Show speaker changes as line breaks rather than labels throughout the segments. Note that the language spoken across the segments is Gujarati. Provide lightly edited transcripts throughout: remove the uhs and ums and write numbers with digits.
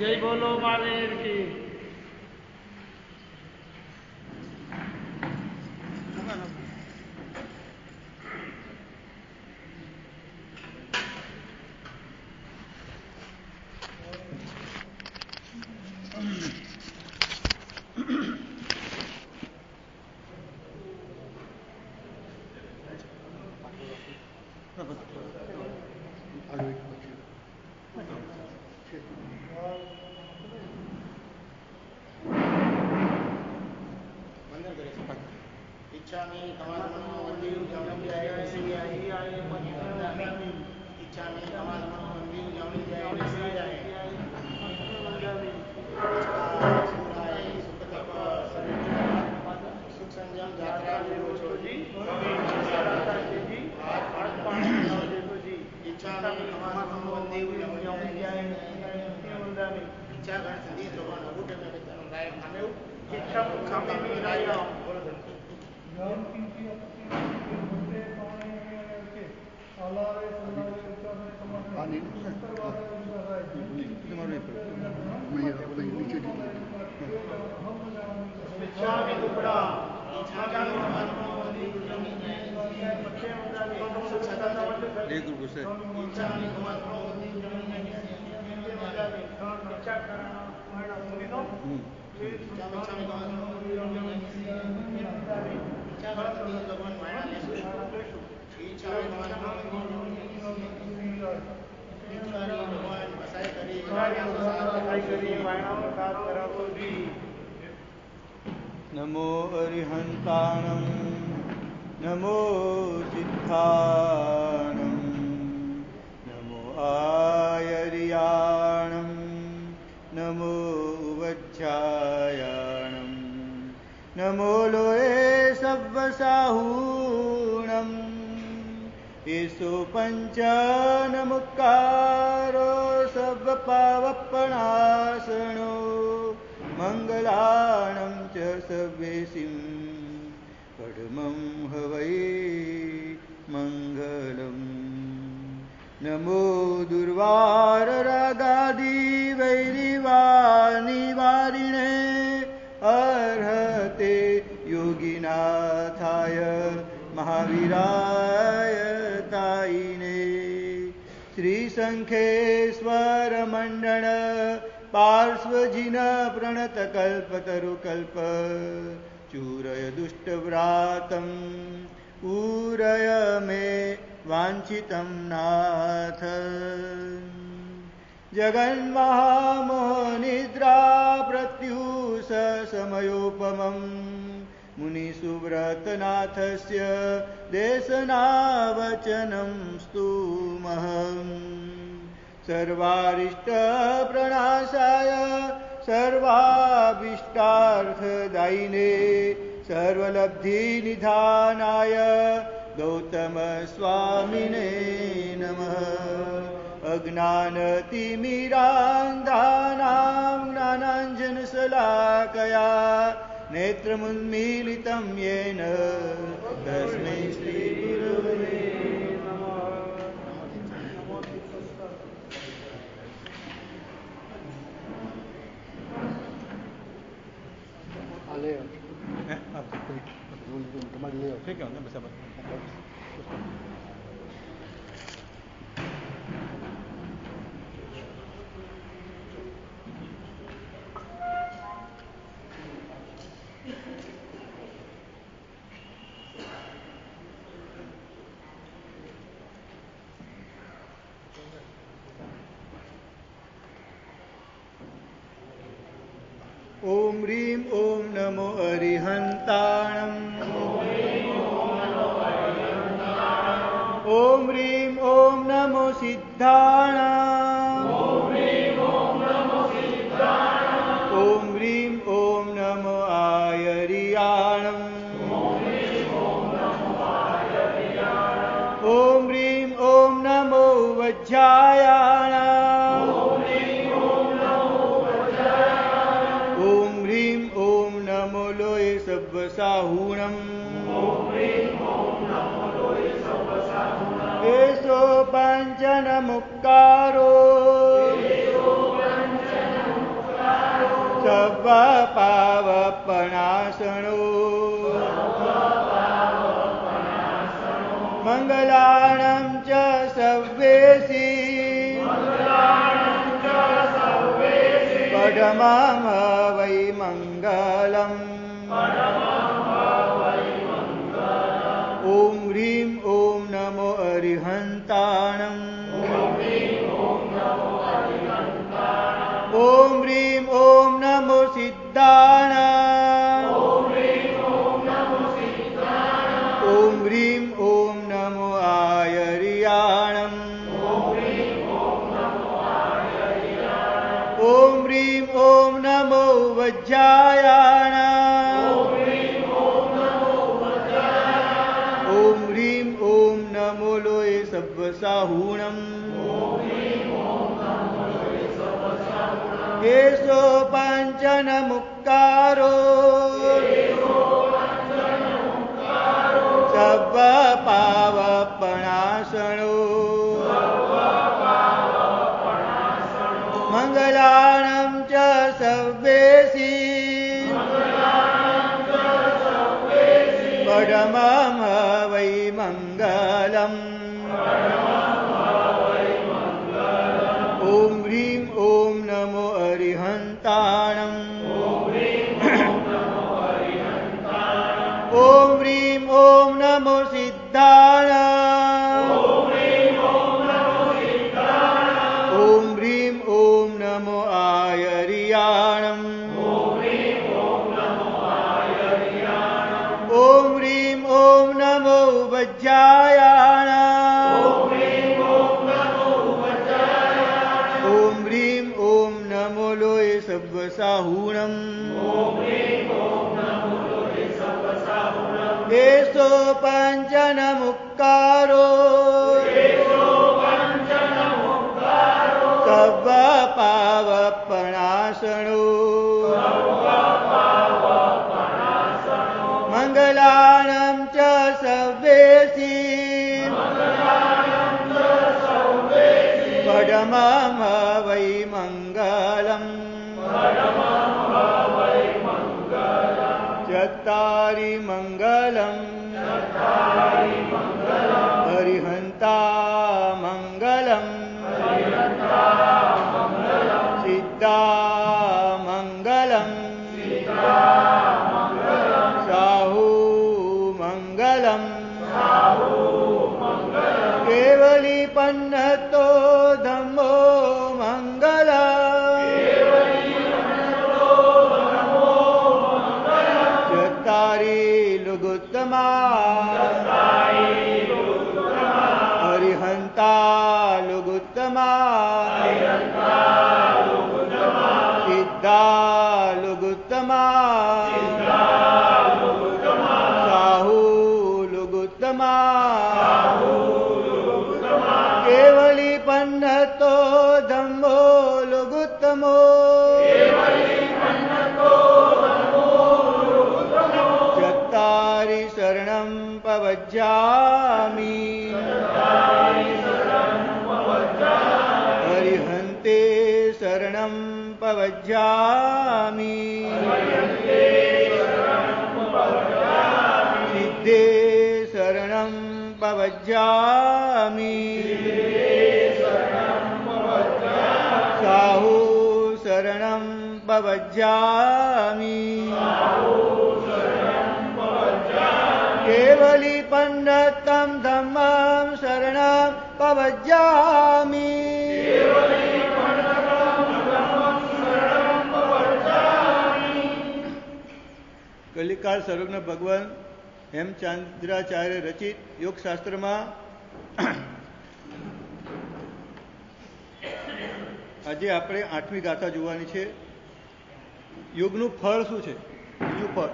जय बोलो महावीर की।
नमो अरिहंताणं नमो सिद्धाणं नमो आयर्याणं नमो वज्रायाणं नमो लोये सव्वसाहूणं येषु पञ्चनमुक्कारो सव्वपावपणासनो मंगलानं च सव्येसिं पद्मं हवै मंगलम्। नमो दुर्वाररागादिवैरिवानिवारिणे अर्हते योगिनाथाय महावीराय तायिने श्रीशङ्खेश्वरमण्डन पार्श्वजिन प्रणतकल्पतरुकल्प चूरय दुष्टव्रातं पूरय मे वाञ्छितं नाथ। जगन्महामोहनिद्रा प्रत्युष समयोपमं मुनिसुव्रतनाथस्य देशनावचनं स्तुमहम्। सर्वारिष्टप्रणाशाय सर्वाभीष्टार्थदायिने सर्वलब्धिनिधानाय गौतमस्वामिने नमः। अज्ञानतिमिरान्धानां ज्ञानाञ्जनशलाकया नेत्रमुन्मीलितं येन तस्मै श्रीगुरवे
Leo. Tomar Leo.
Fica, não precisa.
ओम ह्रीं ओम नमो अरिहंताणं ओम ह्रीं ओम नमो सिद्धाणं ओम ह्रीं ओम नमो आयर्याणं ओम ह्रीं ओम नमो वज्रायाणं सव्वसाहूणं येषु पञ्चनमुक्कारो સર્વ પાવપનાશનો મંગલાણં ચ સવ્યેસી પડમં વૈ મંગલમ ઓમ હ્રીમ ઓમ નમો અરિહંતાણં ઓમ હ્રીમ ઓમ નમો સિદ્ધાણં ઓમ હ્રીમ ઓમ નમો આયર્યાણં ઓમ હ્રીમ ઓમ નમો વજ્જાયાણં ઓમ હ્રીમ ઓમ નમો લોય સબ્બસાહૂણં એસો પંચન મુક્કારો સર્વ પાવપનાશનો મંગલાણં ચ સવ્યેસી પડમં વૈ મંગલમ ઓમ હ્રીમ ઓમ નમો અરિહંતાણં ઓમ હ્રીમ ઓમ નમો સિદ્ધાણં ઓમ હ્રીમ ઓમ નમો આયર્યાણં ઓમ હ્રીમ ઓમ નમો વજ્જાયાણં ઓમ હ્રીમ ઓમ નમો લોય સબ્બસાહૂણં એસો પંચન મુક્કારો સર્વ પાવપનાશનો મંગલાણં ચ સવ્યેસી પડમં વૈ મંગલમ ચત્તારી મંગલમ હરિહંતા મંગલમ સિદ્ધા મંગલમ સાહુ મંગલમ કેવલી પન્નતો ધમ્મો મંગલમ ચત્તારી લુગુત્તમા હરિહંતા લુગુત્તમા સિદ્ધા લુગુત્તમા સાહુ લુગુત્તમા કેવલી પન્નતો ધમ્મો લુગુત્તમો ચત્તારી શરણં પવજ્જામિ હરિહંતે શરણં પવજ્જામિ સિદ્ધે શરણં પવજ્જામિ સાહુ શરણં પવજ્જામિ કેવલી પન્નતં ધમ્મં શરણં પવજ્જામિ કલિકાળ સર્વજ્ઞ ભગવાન હેમચંદ્રાચાર્ય રચિત યોગશાસ્ત્રમાં આજે આપણે 8મી ગાથા જોવાની છે. યોગનું ફળ શું છે? બીજું ફળ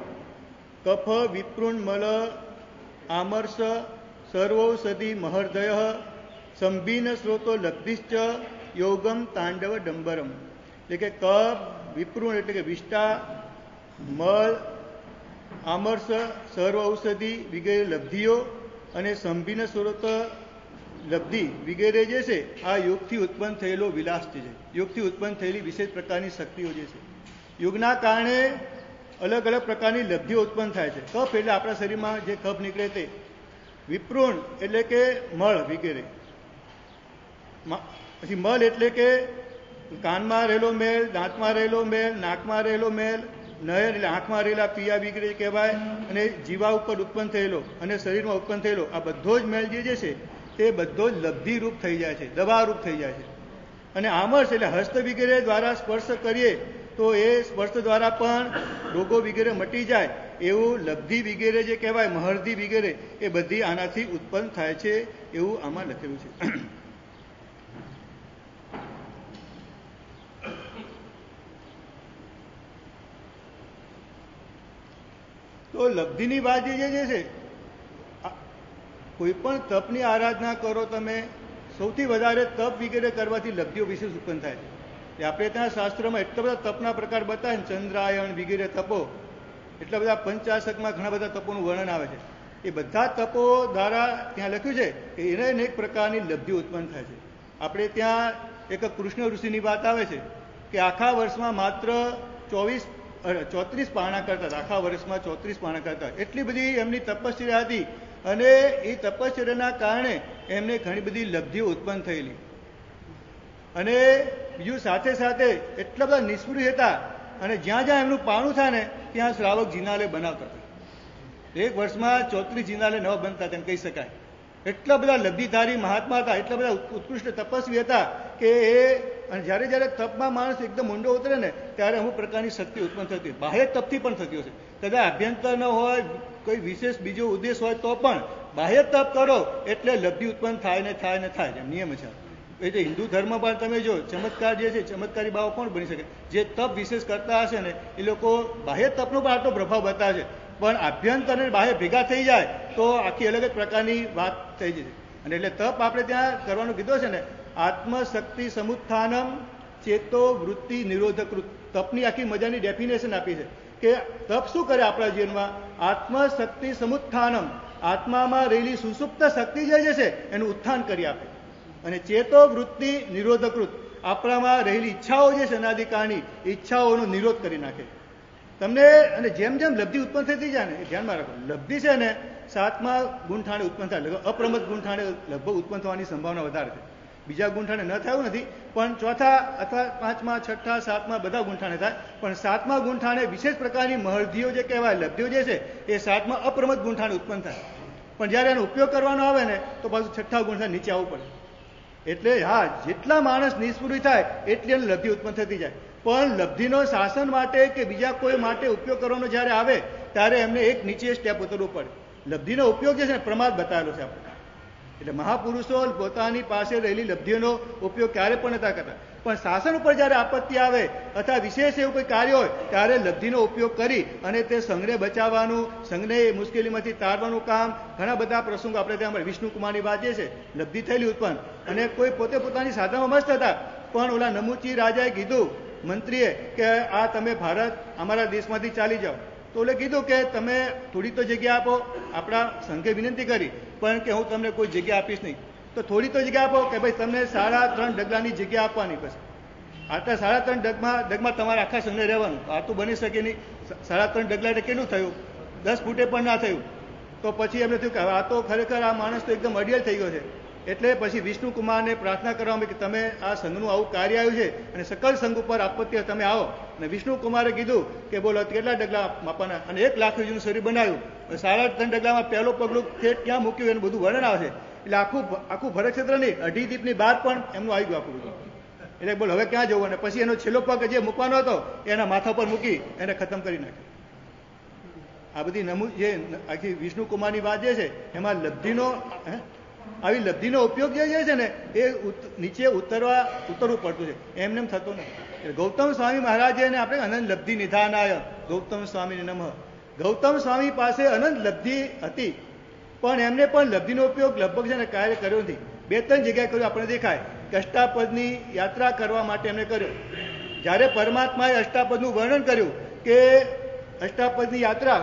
કફ વિપૃન્મલ આમર્ષ સર્વૌષધિ મહર્દય સંભીન સ્રોતો લબ્ધિશ્ચ યોગમ તાંડવ ડંબરમ. એટલે કે કફ વિપૃણ એટલે કે વિષ્ટા, મળ, આમર્ષ, સર્વ ઔષધિ વગેરે લબ્ધિઓ અને સંભીન સ્રોત લબ્ધિ વગેરે જે છે આ યોગથી ઉત્પન્ન થયેલો વિલાસ છે. યોગથી ઉત્પન્ન થયેલી વિશેષ પ્રકારની શક્તિઓ જે છે યુગના કારણે અલગ અલગ પ્રકારની લબ્ધિઓ ઉત્પન્ન થાય છે. કફ એટલે આપણા શરીરમાં જે કફ નીકળે તે, વિપ્રુણ એટલે કે મળ વગેરે, પછી મલ એટલે કે કાનમાં રહેલો મેલ, દાંતમાં રહેલો મેલ, નાકમાં રહેલો મેલ, નયન એટલે આંખમાં રહેલા પિયા વગેરે કહેવાય, અને જીવા ઉપર ઉત્પન્ન થયેલો અને શરીરમાં ઉત્પન્ન થયેલો આ બધો જ મેલ જે છે તે બધો જ લબ્ધિરૂપ થઈ જાય છે, દવારૂપ થઈ જાય છે. અને આમર્ષ એટલે હસ્ત વગેરે દ્વારા સ્પર્શ કરીએ તો એ સ્પર્શ દ્વારા પણ રોગો વગેરે મટી જાય એવું લબ્ધિ વગેરે જે કહેવાય, મહર્ધિ વગેરે, એ બધી આનાથી ઉત્પન્ન થાય છે એવું આમાં લખેલું છે. તો લબ્ધિની વાત જે છે, કોઈ પણ તપની આરાધના કરો તમે, સૌથી વધારે તપ વગેરે કરવાથી લબ્ધિઓ વિશેષ ઉત્પન્ન થાય છે. આપણે ત્યાં શાસ્ત્રમાં એટલા બધા તપના પ્રકાર બતાવે, ચંદ્રાયણ વગેરે તપો, એટલા બધા પંચાશકમાં ઘણા બધા તપોનું વર્ણન આવે છે. એ બધા તપો દ્વારા ત્યાં લખ્યું છે કે એને અનેક પ્રકારની લબ્ધિ ઉત્પન્ન થાય છે. આપણે ત્યાં એક કૃષ્ણ ઋષિની વાત આવે છે કે આખા વર્ષમાં માત્ર 34 પારણા કરતા હતા. આખા વર્ષમાં 34 પારણા કરતા, એટલી બધી એમની તપશ્ચર્યા હતી. અને એ તપશ્ચર્યાના કારણે એમને ઘણી બધી લબ્ધિઓ ઉત્પન્ન થયેલી. અને બીજું સાથે સાથે એટલા બધા નિષ્પૃહ હતા, અને જ્યાં જ્યાં એમનું પાણું થાય ને ત્યાં શ્રાવક જિનાલય બનાવતા હતા. એક વર્ષમાં 34 જિનાલય નવા બનતા તેમ કહી શકાય. એટલા બધા લબ્ધિધારી મહાત્મા હતા, એટલા બધા ઉત્કૃષ્ટ તપસ્વી હતા કે એ, અને જ્યારે જ્યારે તપમાં માણસ એકદમ ઊંડો ઉતરે ને ત્યારે અમુક પ્રકારની શક્તિ ઉત્પન્ન થતી હોય, બાહ્ય તપથી પણ થતી હશે. કદાચ અભ્યંતર ન હોય, કોઈ વિશેષ બીજો ઉદ્દેશ હોય તો પણ બાહ્ય તપ કરો એટલે લબ્ધિ ઉત્પન્ન થાય ને થાય ને થાય, એમ નિયમ છે. એ જે હિન્દુ ધર્મમાં પણ તમે જો ચમત્કાર જે છે, ચમત્કારી બાબા કોણ બની શકે? જે તપ વિશેષ કરતા હશે ને એ લોકો બાહ્ય તપનો પણ આટલો પ્રભાવ બતાવે છે, પણ આભ્યંતર અને બાહ્ય ભેગા થઈ જાય તો આખી અલગ જ પ્રકારની વાત થઈ જશે. અને એટલે તપ આપણે ત્યાં કરવાનું કીધું છે ને, આત્મશક્તિ સમુત્થાનમ ચેતો વૃત્તિ નિરોધકૃત. તપની આખી મજાની ડેફિનેશન આપી છે કે તપ શું કરે આપણા જીવનમાં? આત્મશક્તિ સમુત્થાનમ, આત્મામાં રહેલી સુસુપ્ત શક્તિ જે છે એનું ઉત્થાન કરી આપે. અને ચેતો વૃત્તિ નિરોધકૃત, આપણામાં રહેલી ઈચ્છાઓ જે છે અનાદિકાળની ઈચ્છાઓનો નિરોધ કરી નાખે તમને. અને જેમ જેમ લબ્ધિ ઉત્પન્ન થતી જાય ને એ ધ્યાનમાં રાખો, લબ્ધિ છે ને 7મા ગુણઠાણે ઉત્પન્ન થાય, અપ્રમદ ગુણઠાણે લગભગ ઉત્પન્ન થવાની સંભાવના વધારે છે. બીજા ગુણઠાણે ન થયું નથી, પણ ચોથા અથવા 5મા, 6ઠા, 7મા બધા ગુણઠાણે થાય. પણ 7મા ગુણઠાણે વિશેષ પ્રકારની મહર્ધિઓ જે કહેવાય, લબ્ધિઓ જે છે એ 7મા અપ્રમદ ગુણઠાણે ઉત્પન્ન થાય. પણ જ્યારે એનો ઉપયોગ કરવાનો આવે ને તો પાછું 6ઠ્ઠા ગુણઠાણે નીચે આવવું પડે. એટલે હા, જેટલા માણસ નિષ્પૃહ થાય એટલી એની લબ્ધિ ઉત્પન્ન થતી જાય. પણ લબ્ધિનો શાસન માટે કે બીજા કોઈ માટે ઉપયોગ કરવાનો જ્યારે આવે ત્યારે એમને એક નીચે સ્ટેપ ઉતરવું પડે. લબ્ધિનો ઉપયોગ જે છે પ્રમાદ બતાવેલો છે આપણે. એટલે મહાપુરુષો પોતાની પાસે રહેલી લબ્ધિઓનો ઉપયોગ ક્યારે પણ નતા કરતા, પણ શાસન ઉપર જ્યારે આપત્તિ આવે અથવા વિશેષ એવું કોઈ કાર્ય હોય ત્યારે લબ્ધિનો ઉપયોગ કરી અને તે સંઘને બચાવવાનું, સંઘને મુશ્કેલીમાંથી તારવાનું કામ. ઘણા બધા પ્રસંગો આપણે ત્યાં વિષ્ણુકુમારની વાત જે છે, લબ્ધિ થયેલી ઉત્પન્ન, અને કોઈ પોતે પોતાની સાધનામાં મસ્ત હતા, પણ ઓલા નમુચી રાજાએ કીધું મંત્રીએ કે આ તમે ભારત અમારા દેશમાંથી ચાલી જાઓ. તો ઓલે કીધું કે તમે થોડી તો જગ્યા આપો. આપણા સંઘે વિનંતી કરી પણ કે હું તમને કોઈ જગ્યા આપીશ નહીં, તો થોડી તો જગ્યા આપો કે ભાઈ તમને 3.5 ડગલાની જગ્યા આપવાની. પછી આટલા 3.5 ડગમાં તમારે આખા સંઘે રહેવાનું, આ તો બની શકે નહીં. 3.5 ડગલા એટલે કેટલું થયું? 10 ફૂટે પણ ના થયું. તો પછી એમને થયું કે આ તો ખરેખર આ માણસ તો એકદમ અડિયલ થઈ ગયો છે. એટલે પછી વિષ્ણુકુમારને પ્રાર્થના કરવામાં કે તમે આ સંઘનું આવું કાર્ય આવ્યું છે અને સકલ સંઘ ઉપર આપત્તિ તમે આવો. અને વિષ્ણુકુમારે કીધું કે બોલો કેટલા ડગલા માપવાના, અને 1 લાખ જેવું શરીર બનાવ્યું. 3.5 ડગલામાં પહેલો પગલું ક્યાં મૂક્યું એનું બધું વર્ણન આવે છે. એટલે આખું ભરત ક્ષેત્ર નહીં, 2.5 દીપની બહાર પણ એમનું આવી ગયું આખું બધું. એટલે બોલ હવે ક્યાં જવું? અને પછી એનો છેલ્લો પગ જે મૂકવાનો હતો એના માથા પર મૂકી એને ખતમ કરી નાખ્યો. આ બધી જે આખી વિષ્ણુકુમારની વાત જે છે એમાં લબ્ધિનો, આવી લબ્ધિનો ઉપયોગ જે છે ને એ નીચે ઉતરવું પડતું છે, એમને એમ થતું નથી. ગૌતમ સ્વામી મહારાજને આપણે અનંત લબ્ધિ નિધાનાય ગૌતમ સ્વામીને નમઃ. ગૌતમ સ્વામી પાસે અનંત લબ્ધિ હતી, પણ એમને પણ લબ્ધિનો ઉપયોગ લગભગ છે ને કાર્ય કર્યો નથી. 2-3 જગ્યાએ કર્યો આપણને દેખાય કે અષ્ટાપદની યાત્રા કરવા માટે એમને કર્યો. જ્યારે પરમાત્માએ અષ્ટાપદનું વર્ણન કર્યું કે અષ્ટાપદની યાત્રા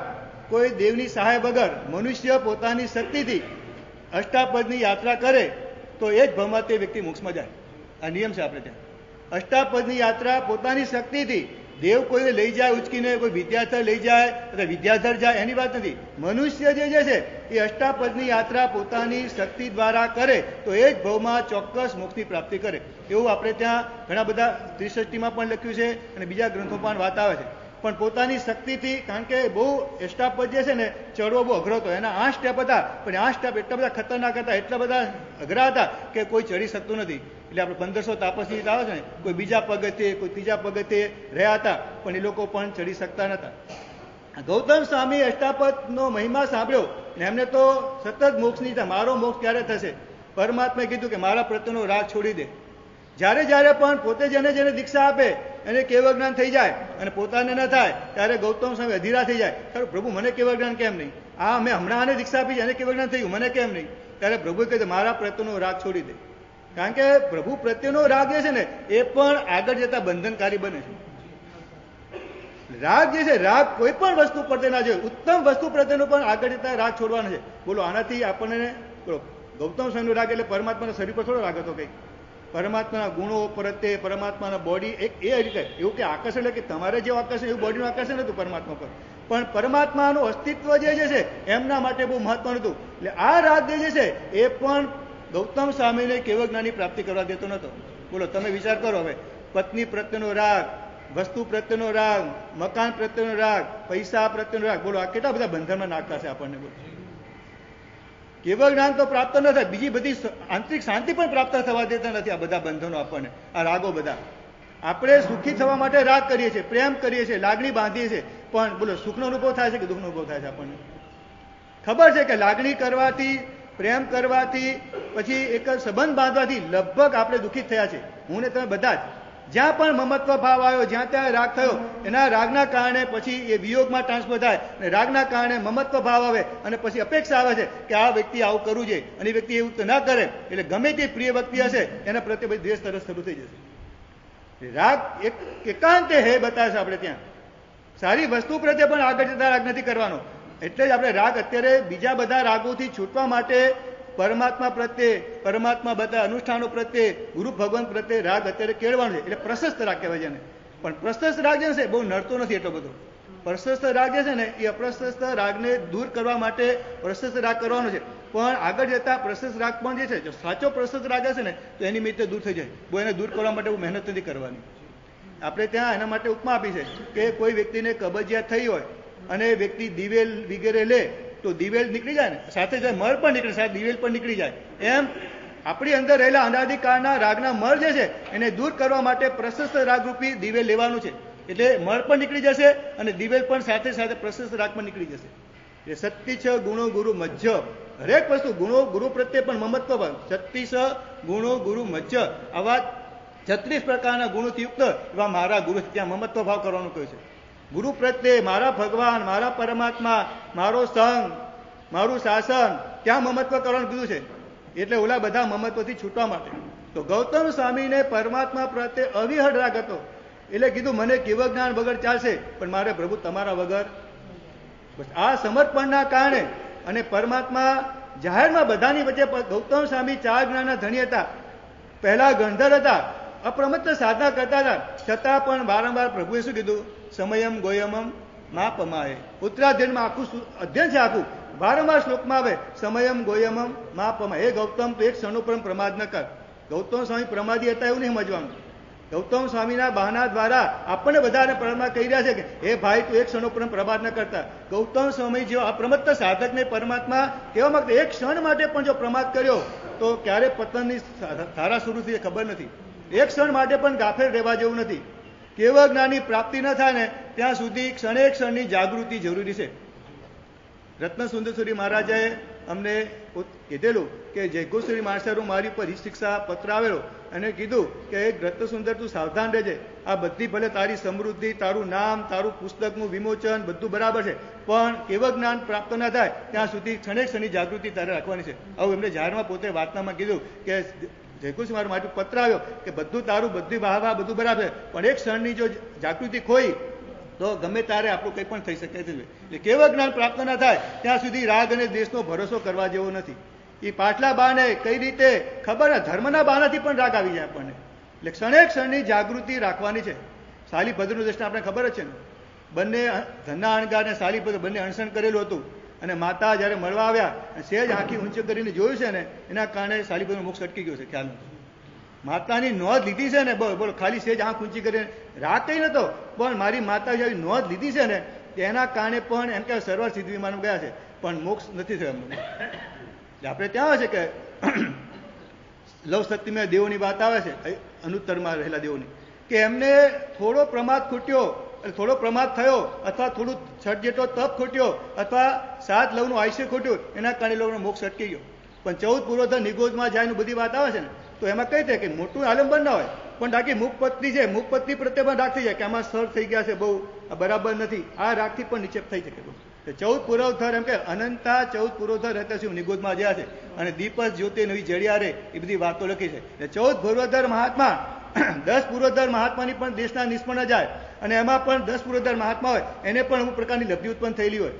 કોઈ દેવની સહાય વગર મનુષ્ય પોતાની શક્તિથી અષ્ટાપદની યાત્રા કરે તો એ જ ભવમાં તે વ્યક્તિ મોક્ષમાં જાય. આ નિયમ છે આપણે ત્યાં. અષ્ટાપદની યાત્રા પોતાની શક્તિથી દેવ કોઈને લઈ જાય ઉચકીને, કોઈ વિદ્યાધર લઈ જાય અથવા વિદ્યાધર જાય એની વાત નથી. મનુષ્ય જે છે એ અષ્ટાપદની યાત્રા પોતાની શક્તિ દ્વારા કરે તો એ જ ભવમાં ચોક્કસ મોક્ષની પ્રાપ્તિ કરે. એવું આપણે ત્યાં ઘણા બધા ત્રિસૃષ્ટિમાં પણ લખ્યું છે અને બીજા ગ્રંથોમાં પણ વાત આવે છે. પણ પોતાની શક્તિથી, કારણ કે બહુ અષ્ટાપદ જે છે ને ચડવો બહુ અઘરો હતો. એના 8 સ્ટેપ હતા, પણ 8 સ્ટેપ એટલા બધા ખતરનાક હતા, એટલા બધા અઘરા હતા કે કોઈ ચડી શકતું નથી. એટલે આપણે 1500 તાપસી આવે છે ને, કોઈ બીજા પગથિયે, કોઈ ત્રીજા પગથિયે રહ્યા હતા, પણ એ લોકો પણ ચડી શકતા નતા. ગૌતમ સ્વામી અષ્ટાપદનો મહિમા સાંભળ્યો ને એમને તો સતત મોક્ષની છે. મારો મોક્ષ ક્યારે થશે? પરમાત્માએ કીધું કે મારા પ્રત્યેનો રાગ છોડી દે. જ્યારે પણ પોતે જેને દીક્ષા આપે એને કેવળ જ્ઞાન થઈ જાય અને પોતાને ન થાય ત્યારે ગૌતમ સ્વામી અધીરા થઈ જાય. ખરું, પ્રભુ મને કેવળ જ્ઞાન કેમ નહીં? આ મેં હમણાં આને દીક્ષા આપી છે, એને કેવળ જ્ઞાન થયું, મને કેમ નહીં? ત્યારે પ્રભુએ કહે મારા પ્રત્યેનો રાગ છોડી દે. કારણ કે પ્રભુ પ્રત્યેનો રાગ જે છે ને એ પણ આગળ જતા બંધનકારી બને છે. રાગ જે છે, રાગ કોઈ પણ વસ્તુ પ્રત્યે ના જોઈએ, ઉત્તમ વસ્તુ પ્રત્યેનો પણ આગળ જતા રાગ છોડવાનો છે. બોલો, આનાથી આપણને ગૌતમ સ્વામીનો રાગ એટલે પરમાત્માના શરીર પર થોડો રાગ હતો કંઈક? પરમાત્માના ગુણો પ્રત્યે, પરમાત્માના બોડી એક એ રીતે એવું કે આકર્ષણ, એટલે કે તમારે જેવું આકર્ષણ એવું બોડીનું આકર્ષણ હતું પરમાત્મા પર, પણ પરમાત્માનું અસ્તિત્વ જે છે એમના માટે બહુ મહત્વનું હતું. એટલે આ રાગ જે છે એ પણ ગૌતમ સ્વામીને કેવળ જ્ઞાનની પ્રાપ્તિ કરવા દેતો નતો. બોલો, તમે વિચાર કરો હવે, પત્ની પ્રત્યેનો રાગ, વસ્તુ પ્રત્યેનો રાગ, મકાન પ્રત્યેનો રાગ, પૈસા પ્રત્યેનો રાગ, બોલો આ કેટલા બધા બંધનમાં નાખતા છે આપણને. બોલો, કેવળ જ્ઞાન તો પ્રાપ્ત ન થાય, બીજી બધી આંતરિક શાંતિ પણ પ્રાપ્ત થવા દેતા નથી આ બધા બંધનો આપણને, આ રાગો બધા. આપણે સુખી થવા માટે રાગ કરીએ છીએ, પ્રેમ કરીએ છીએ, લાગણી બાંધીએ છીએ, પણ બોલો સુખનો અનુભવ થાય છે કે દુઃખનો અનુભવ થાય છે? આપણને ખબર છે કે લાગણી કરવાથી, પ્રેમ કરવાથી, પછી એક સંબંધ બાંધવાથી લગભગ આપણે દુઃખિત થયા છે. હું ને તમે બધા જ. જ્યાં પણ મમત્વ ભાવ આવ્યો, જ્યાં ત્યાં રાગ થયો, એના રાગના કારણે પછી એ વિયોગમાં ટ્રાન્સફર થાય અને રાગના કારણે મમત્વ ભાવ આવે અને પછી અપેક્ષા આવે છે કે આ વ્યક્તિ આવું કરવું જોઈએ અને એ વ્યક્તિ એવું ના કરે, એટલે ગમે તે પ્રિય વ્યક્તિ હશે એના પ્રત્યે પછી દ્વેષ તરસ શરૂ થઈ જશે. રાગ એકાંતે હે બતાવે છે આપણે ત્યાં. સારી વસ્તુ પ્રત્યે પણ આગળ જતા રાગ નથી કરવાનો. એટલે જ આપણે રાગ અત્યારે બીજા બધા રાગોથી છૂટવા માટે પરમાત્મા પ્રત્યે, પરમાત્મા બધા અનુષ્ઠાનો પ્રત્યે, ગુરુ ભગવાન પ્રત્યે રાગ અત્યારે કેળવાનો છે. એટલે પ્રશસ્ત રાગ કહેવાય છે એને. પણ પ્રશસ્ત રાગ જે છે બહુ નડતો નથી એટલો બધો. પ્રશસ્ત રાગ જે છે ને એ અપ્રશસ્ત રાગને દૂર કરવા માટે પ્રશસ્ત રાગ કરવાનો છે. પણ આગળ જતા પ્રશસ્ત રાગ પણ જે છે, જો સાચો પ્રશસ્ત રાગ હશે ને તો એની મિત્તે દૂર થઈ જાય. બહુ એને દૂર કરવા માટે બહુ મહેનત નથી કરવાની. આપણે ત્યાં એના માટે ઉપમા આપી છે કે કોઈ વ્યક્તિને કબજિયાત થઈ હોય અને વ્યક્તિ દિવેલ વગેરે લે તો દિવેલ નીકળી જાય ને, સાથે જાય મળ પણ નીકળે, સાથે દિવેલ પણ નીકળી જાય. એમ આપણી અંદર રહેલા અનાદિકાળના રાગના મળ જે છે એને દૂર કરવા માટે પ્રશસ્ત રાગરૂપી દિવેલ લેવાનું છે. એટલે મળ પણ નીકળી જશે અને દિવેલ પણ સાથે સાથે પ્રશસ્ત રાગ પણ નીકળી જશે. એ 36 ગુણો ગુરુ મજ્જ, હરેક વસ્તુ ગુણો ગુરુ પ્રત્યે પણ મમત્વ, 36 ગુણો ગુરુ મજ્જ, આવા 36 પ્રકારના ગુણોથી યુક્ત એવા મારા ગુરુ, ત્યાં મમત્વ ભાવ કરવાનું કહ્યું છે. ગુરુ પ્રત્યે મારા ભગવાન, મારા પરમાત્મા, મારો સંગ, મારું શાસન, ત્યાં મમત્વ કરવાનું કીધું છે. એટલે ઓલા બધા મમત્વથી છૂટવા માટે. તો ગૌતમ સ્વામીને પરમાત્મા પ્રત્યે અવિહળ રાગ હતો. એટલે કીધું મને કેવળ જ્ઞાન વગર ચાલશે, પણ મારે પ્રભુ તમારા વગર. બસ આ સમર્પણના કારણે અને પરમાત્મા જાહેરમાં બધાની વચ્ચે, ગૌતમ સ્વામી 4 જ્ઞાનના ધણી હતા. પહેલા ગંધર હતા, અપ્રમત્ત સાધના કરતા હતા, છતાં પણ વારંવાર પ્રભુએ શું કીધું? સમયમ ગોયમમ મા પમાય. ઉત્તરાધ્યયનમાં આખું અધ્યયન છે, આખું વારંવાર શ્લોકમાં આવે સમયમ ગોયમમ મા પમાય. હે ગૌતમ, તો એક ક્ષણો પણ પ્રમાદ ન કર. ગૌતમ સ્વામી પ્રમાદી હતા એવું નહીં સમજવાનું. ગૌતમ સ્વામીના બહાના દ્વારા આપણને બધાને પરમાત્મા કહી રહ્યા છે કે હે ભાઈ, તું એક ક્ષણો પણ પ્રમાદ ન કરતા. ગૌતમ સ્વામી જેવા અપ્રમત્ત સાધકને પરમાત્મા કહેવા માંગતા એક ક્ષણ માટે પણ જો પ્રમાદ કર્યો તો ક્યારે પતનની ધારા શરૂ થઈ ખબર નથી. એક ક્ષણ માટે પણ ગાફેલ રહેવા જેવું નથી. કેવળ જ્ઞાનની પ્રાપ્તિ ન થાય ને ત્યાં સુધી ક્ષણે ક્ષણની જાગૃતિ જરૂરી છે. રત્ન સુંદરસુરી મહારાજાએ અમને કીધેલું કે જયગુશ્રી માસ્ટરું મારી પર શિક્ષા પત્ર આવેલો અને કીધું કે રત્ન સુંદર, તું સાવધાન રહેજે. આ બધી ભલે તારી સમૃદ્ધિ, તારું નામ, તારું પુસ્તકનું વિમોચન બધું બરાબર છે, પણ કેવળ જ્ઞાન પ્રાપ્ત ના થાય ત્યાં સુધી ક્ષણે ક્ષણની જાગૃતિ તારે રાખવાની છે. આવું એમને જાહેરમાં પોતે વાર્તામાં કીધું કે જયકુશ મારો માટે પત્ર આવ્યો કે બધું તારું, બધી વાહ બધું બરાબર, પણ એક ક્ષણની જો જાગૃતિ ખોઈ તો ગમે તારે આપણું કંઈ પણ થઈ શકે છે. એટલે કેવળ જ્ઞાન પ્રાપ્ત ના થાય ત્યાં સુધી રાગ અને દ્વેષનો ભરોસો કરવા જેવો નથી. એ પાછલા બાને કઈ રીતે ખબર, ધર્મના બાનાથી પણ રાગ આવી જાય આપણને. એટલે ક્ષણે ક્ષણની જાગૃતિ રાખવાની છે. શાલીભદ્રનું દ્રષ્ટાંત આપણે ખબર જ છે ને, બંને ધનના અણગાર અને શાલીભદ્ર બંને અણસણ કરેલું હતું, અને માતા જ્યારે મળવા આવ્યા સહેજ આંખી ઊંચી કરીને જોયું છે ને, એના કારણે શાલીભદ્રનો મોક્ષ અટકી ગયો છે. ખ્યાલ માતાની નોંધ લીધી છે ને, બોલો ખાલી સહેજ આંખ ઊંચી કરીને રાગ કઈ નતો, પણ મારી માતા જેવી નોંધ લીધી છે ને, એના કારણે પણ એમ કે સર્વર સિદ્ધ વિમાન ગયા છે, પણ મોક્ષ નથી થયો એમને. આપણે ત્યાં આવે છે કે લવ શક્તિમાં દેવોની વાત આવે છે, અનુત્તરમાં રહેલા દેવોની, કે એમને થોડો પ્રમાદ ખૂટ્યો, થોડો પ્રમાદ થયો, અથવા થોડું છઠ જેટલો તપ ખૂટ્યો, અથવા 7 લવનું આયુષ્ય ખૂટ્યું, એના કારણે લોકોનો મોક્ષ અટકી ગયો. પણ 14 પૂર્વોત્તર નિગોદમાં જાય બધી વાત આવે છે ને, તો એમાં કઈ થાય કે મોટું આલંબન ના હોય, પણ બાકી મુખપત્ની છે, મુખપત્ની પ્રત્યે પણ રાગ થઈ જાય કે આમાં સર થઈ ગયા છે, બહુ બરાબર નથી, આ રાગથી પણ નિક્ષેપ થઈ શકે. 14 પૂર્વોત્તર એમ કે અનંતા 14 પૂર્વોત્તર રહેતા શું નિગોદમાં જ્યાં છે, અને દીપસ જ્યોતિ નવી જડિયા રે, એ બધી વાતો લખી છે. 14 પૂર્વોત્તર મહાત્મા 10 પૂર્વોત્તર મહાત્માની પણ દેશના નિષ્પન્ન જાય, અને એમાં પણ 10 પૂર્વોત્તર મહાત્મા હોય એને પણ અમુક પ્રકારની લબ્ધિ ઉત્પન્ન થયેલી હોય,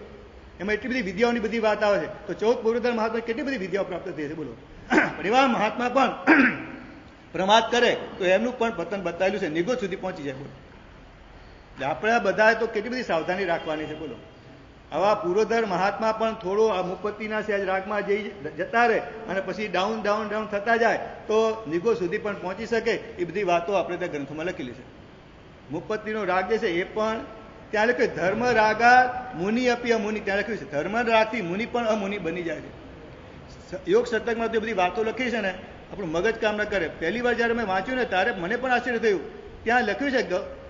એમાં એટલી બધી વિદ્યાઓની બધી વાત આવે છે. તો 14 પૂર્વોત્તર મહાત્મા કેટલી બધી વિદ્યાઓ પ્રાપ્ત થઈ છે, બોલો. પરિવાર મહાત્મા પણ પ્રમાદ કરે તો એમનું પણ પતન બતાવેલું છે, નિગોદ સુધી પહોંચી જાય. બોલો, આપણે બધા તો કેટલી બધી સાવધાની રાખવાની છે. બોલો, આવા પૂર્વોત્તર મહાત્મા પણ થોડો આ મુખપત્તિના સહેજ રાગમાં જતા રહે અને પછી ડાઉન ડાઉન ડાઉન થતા જાય તો નિગોદ સુધી પણ પહોંચી શકે. એ બધી વાતો આપણે ત્યાં ગ્રંથોમાં લખેલી છે. મુખપત્તિનો રાગ જે છે એ પણ ત્યાં લખ્યું, ધર્મ રાગા મુનિ અપી અમુનિ, ત્યાં લખ્યું છે ધર્મ રાગથી મુનિ પણ અમુનિ બની જાય છે. યોગ સતકમાં તો બધી વાતો લખી છે ને, આપણું મગજ કામ ન કરે. પહેલી વાર જયારે મેં વાંચ્યું ને ત્યારે મને પણ આશ્ચર્ય થયું. ત્યાં લખ્યું છે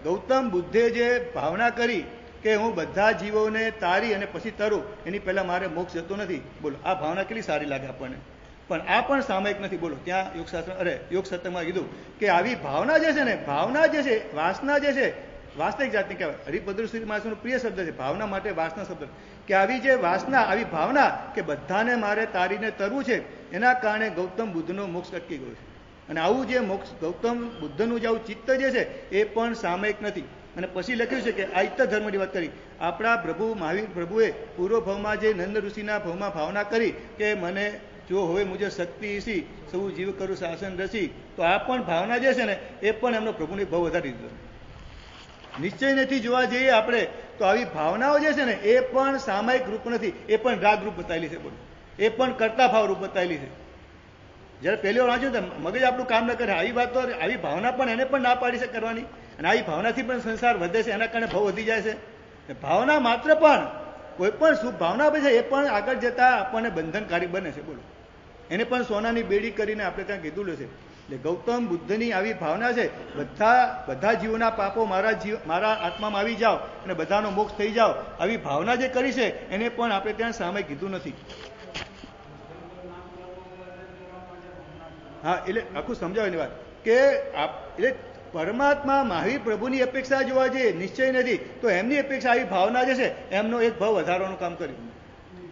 ગૌતમ બુદ્ધે જે ભાવના કરી કે હું બધા જીવોને તારી અને પછી તરું, એની પહેલા મારે મોક્ષ જતો નથી. બોલો, આ ભાવના કેટલી સારી લાગે આપણને, પણ આ પણ સામયિક નથી. બોલો, ત્યાં યોગ સત્રમાં કીધું કે આવી ભાવના જે છે ને, ભાવના જે છે, વાસના જે છે, વાસ્તવિક જાતની કહેવાય. હરિભદ્ર શ્રી મહારાજનો પ્રિય શબ્દ છે ભાવના માટે, વાસના શબ્દ, કે આવી જે વાસના, આવી ભાવના કે બધાને મારે તારીને તરવું છે, એના કારણે ગૌતમ બુદ્ધનો મોક્ષ અટકી ગયો છે. અને આવું જે મોક્ષ ગૌતમ બુદ્ધનું જે આવું ચિત્ત જે છે એ પણ સામયિક નથી. અને પછી લખ્યું છે કે આ ઇત્તર ધર્મની વાત કરી. આપણા પ્રભુ મહાવીર પ્રભુએ પૂર્વ ભવમાં જે નંદ ઋષિના ભવમાં ભાવના કરી કે મને જો હોય મુજબ શક્તિ સી સૌ જીવ કરું શાસન રસી, તો આ પણ ભાવના જે છે ને એ પણ એમનો પ્રભુની ભાવ વધારી દીધો. નિશ્ચય નથી જોવા જઈએ આપણે તો આવી ભાવનાઓ જે છે ને એ પણ સામાયિક રૂપ નથી, એ પણ રાગ રૂપ બતાવેલી છે. બોલો, એ પણ કરતા ભાવ રૂપ બતાવેલી છે. જયારે પહેલી વાર વાંચ્યું તો મગજ આપણું કામ ન કરે. આવી વાતો, આવી ભાવના પણ એને પણ ના પાડી છે કરવાની, અને આવી ભાવનાથી પણ સંસાર વધે છે, એના કારણે ભાવ વધી જાય છે. ભાવના માત્ર પણ કોઈ પણ શુભ ભાવના છે એ પણ આગળ જતા આપણને બંધનકારી બને છે. બોલો, એને પણ સોનાની બેડી કરીને આપણે ત્યાં કીધું છે. એટલે ગૌતમ બુદ્ધની આવી ભાવના છે, બધા જીવોના પાપો મારા આત્મામાં આવી જાઓ અને બધાનો મોક્ષ થઈ જાઓ, આવી ભાવના જે કરી છે એને પણ આપણે ત્યાં સામે કીધું નથી. હા, એટલે આખું સમજાવવાની વાત કે એટલે પરમાત્મા મહાવીર પ્રભુની અપેક્ષા જોવા જઈએ નિશ્ચય નથી, તો એમની અપેક્ષા આવી ભાવના જે છે એમનો એક ભાવ વધારવાનું કામ કર્યું.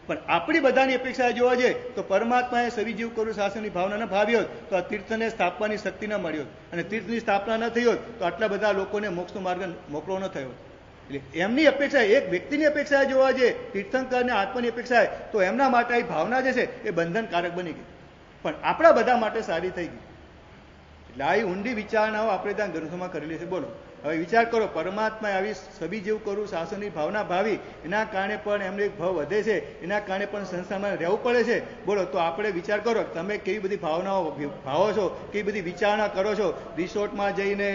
પણ આપણી બધાની અપેક્ષા જોવા જઈએ તો પરમાત્માએ સવિજીવ કરું શાસનની ભાવના ન ભાવી હોત તો આ તીર્થને સ્થાપવાની શક્તિ ન મળી હોત, અને તીર્થની સ્થાપના ન થઈ હોત તો આટલા બધા લોકોને મોક્ષનો માર્ગ મોકળો ન થયો. એટલે એમની અપેક્ષા, એક વ્યક્તિની અપેક્ષા જોવા જઈએ, તીર્થંકરની આત્માની અપેક્ષા, તો એમના માટે આ ભાવના જે છે એ બંધનકારક બની ગઈ, પણ આપણા બધા માટે સારી થઈ ગઈ. એટલે આ ઊંડી વિચારણાઓ આપણે ત્યાં ગ્રંથોમાં કરેલી છે. બોલો, હવે વિચાર કરો, પરમાત્માએ આવી સભી જેવું કરું શાસનની ભાવના ભાવી, એના કારણે પણ એમને એક ભાવ વધે છે, એના કારણે પણ સંસારમાં રહેવું પડે છે. બોલો, તો આપણે વિચાર કરો તમે કેવી બધી ભાવનાઓ ભાવો છો, કેવી બધી વિચારણા કરો છો, રિસોર્ટમાં જઈને,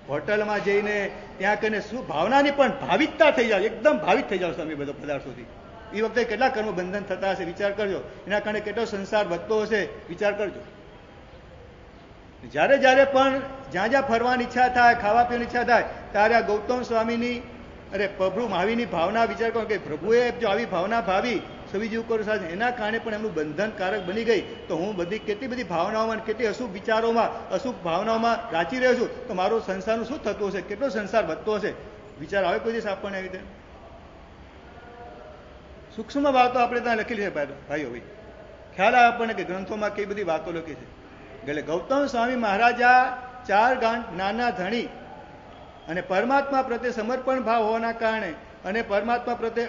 હોટલમાં જઈને, ત્યાં કહીને શું ભાવનાની પણ ભાવિકતા થઈ જાય, એકદમ ભાવિક થઈ જાવ તમે બધા પદાર્થોથી. એ વખતે કેટલા કર્મ બંધન થતા હશે વિચાર કરજો, એના કારણે કેટલો સંસાર વધતો હશે વિચાર કરજો. જ્યારે જ્યારે પણ જ્યાં ફરવાની ઈચ્છા થાય, ખાવા પીવાની ઈચ્છા થાય, ત્યારે આ ગૌતમ સ્વામીની પ્રભુ મહાવીરની ભાવના વિચાર કરો કે પ્રભુએ જો આવી ભાવના ભાવી સવિજીવ કરું શાસન, એના કારણે પણ એમનું બંધનકારક બની ગઈ. તો હું કેટલી બધી ભાવનાઓમાં, કેટલી અશુભ વિચારોમાં, અશુભ ભાવનાઓમાં રાચી રહ્યો છું, તો મારો સંસારનું શું થતું હશે, કેટલો સંસાર વધતો હશે. વિચાર આવે કોઈ દિવસ આપણને આવી રીતે સૂક્ષ્મ વાતો આપણે ત્યાં લખેલી છે ભાઈઓ ભાઈ, ખ્યાલ આવે આપણને કે ગ્રંથોમાં કઈ બધી વાતો લખી છે. એટલે ગૌતમ સ્વામી મહારાજા 4 ગાંઠ નાના ધણી અને પરમાત્મા પ્રત્યે સમર્પણ ભાવ હોવાના કારણે અને પરમાત્મા પ્રત્યે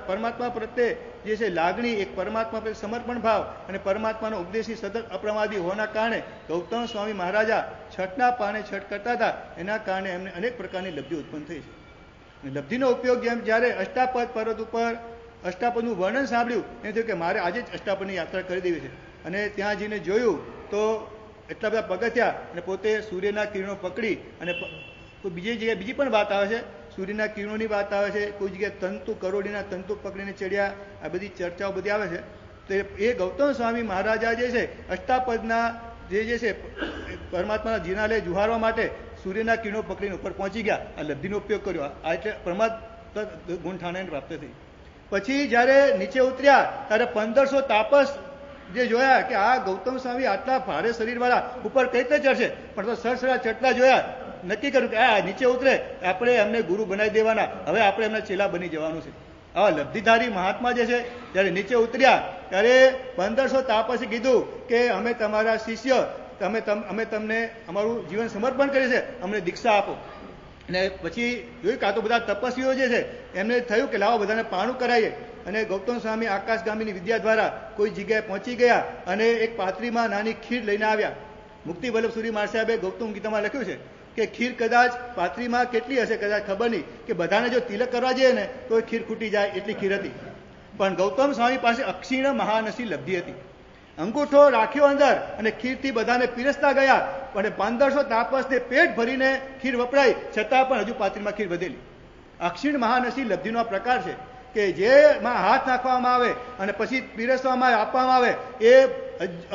પરમાત્મા પ્રત્યે જે છે લાગણી, એક પરમાત્મા પ્રત્યે સમર્પણ ભાવ અને પરમાત્માનો ઉપદેશી સતત અપ્રમાદી હોવાના કારણે ગૌતમ સ્વામી મહારાજા છઠના પાને છઠ કરતા હતા. એના કારણે એમને અનેક પ્રકારની લબ્ધિ ઉત્પન્ન થઈ છે. લબ્ધિનો ઉપયોગ જેમ જ્યારે અષ્ટાપદ પર્વત ઉપર અષ્ટાપદનું વર્ણન સાંભળ્યું એ થયું કે મારે આજે જ અષ્ટાપદની યાત્રા કરી દેવી છે. અને ત્યાં જઈને જોયું તો એટલા બધા પગથિયા અને પોતે સૂર્યના કિરણો પકડી અને બીજી જગ્યાએ બીજી પણ વાત આવે છે, સૂર્યના કિરણોની વાત આવે છે, કોઈ જગ્યાએ તંતુ કરોડીના તંતુ પકડીને ચડ્યા, આ બધી ચર્ચાઓ બધી આવે છે. તો એ ગૌતમ સ્વામી મહારાજા જે છે અષ્ટાપદના જે છે પરમાત્માના જીનાલય જુહારવા માટે સૂર્યના કિરણો પકડીને ઉપર પહોંચી ગયા. આ લબ્ધિનો ઉપયોગ કર્યો. આ એટલે પરમાત્મા ગુણ ઠાણાને પ્રાપ્ત થઈ. પછી જ્યારે નીચે ઉતર્યા ત્યારે 1500 તાપસ જે જોયા કે આ ગૌતમ સ્વામી આટલા ભારે શરીરવાળા ઉપર કઈ રીતે ચડશે, પણ તો સરસરા ચડતા જોયા. નક્કી કર્યું કે આ નીચે ઉતરે આપણે એમને ગુરુ બનાવી દેવાના, હવે આપણે એમના ચેલા બની જવાનું છે. આવા લબ્ધિધારી મહાત્મા જે છે જ્યારે નીચે ઉતર્યા ત્યારે 1500 તાપસે કીધું કે અમે તમારા શિષ્ય, અમે તમને અમારું જીવન સમર્પણ કરીએ છીએ, અમને દીક્ષા આપો. અને પછી જોયું કે આ તો બધા તપસ્વીઓ જે છે એમને થયું કે લાવો બધાને પાણું કરાવીએ. અને ગૌતમ સ્વામી આકાશગામીની વિદ્યા દ્વારા કોઈ જગ્યાએ પહોંચી ગયા અને એક પાત્રીમાં નાની ખીર લઈને આવ્યા. મુક્તિ વલ્લભ સુરી મહારાજ સાહેબે ગૌતમ ગીતામાં લખ્યું છે કે ખીર કદાચ પાત્રીમાં કેટલી હશે કદાચ ખબર નહીં, કે બધાને જો તિલક કરવા જઈએ ને તો ખીર ખૂટી જાય એટલી ખીર હતી. પણ ગૌતમ સ્વામી પાસે અક્ષીણ મહાનસી લબ્ધિ હતી. અંગૂઠો રાખ્યો અંદર અને ખીરથી બધાને પીરસતા ગયા. અને 1500 તાપસને પેટ ભરીને ખીર વપરાય છતાં પણ હજુ પાત્રીમાં ખીર વધેલી. અક્ષીણ મહાનસી લબ્ધિનો આ પ્રકાર છે કે જેમાં હાથ નાખવામાં આવે અને પછી પીરસવામાં આવે, આપવામાં આવે, એ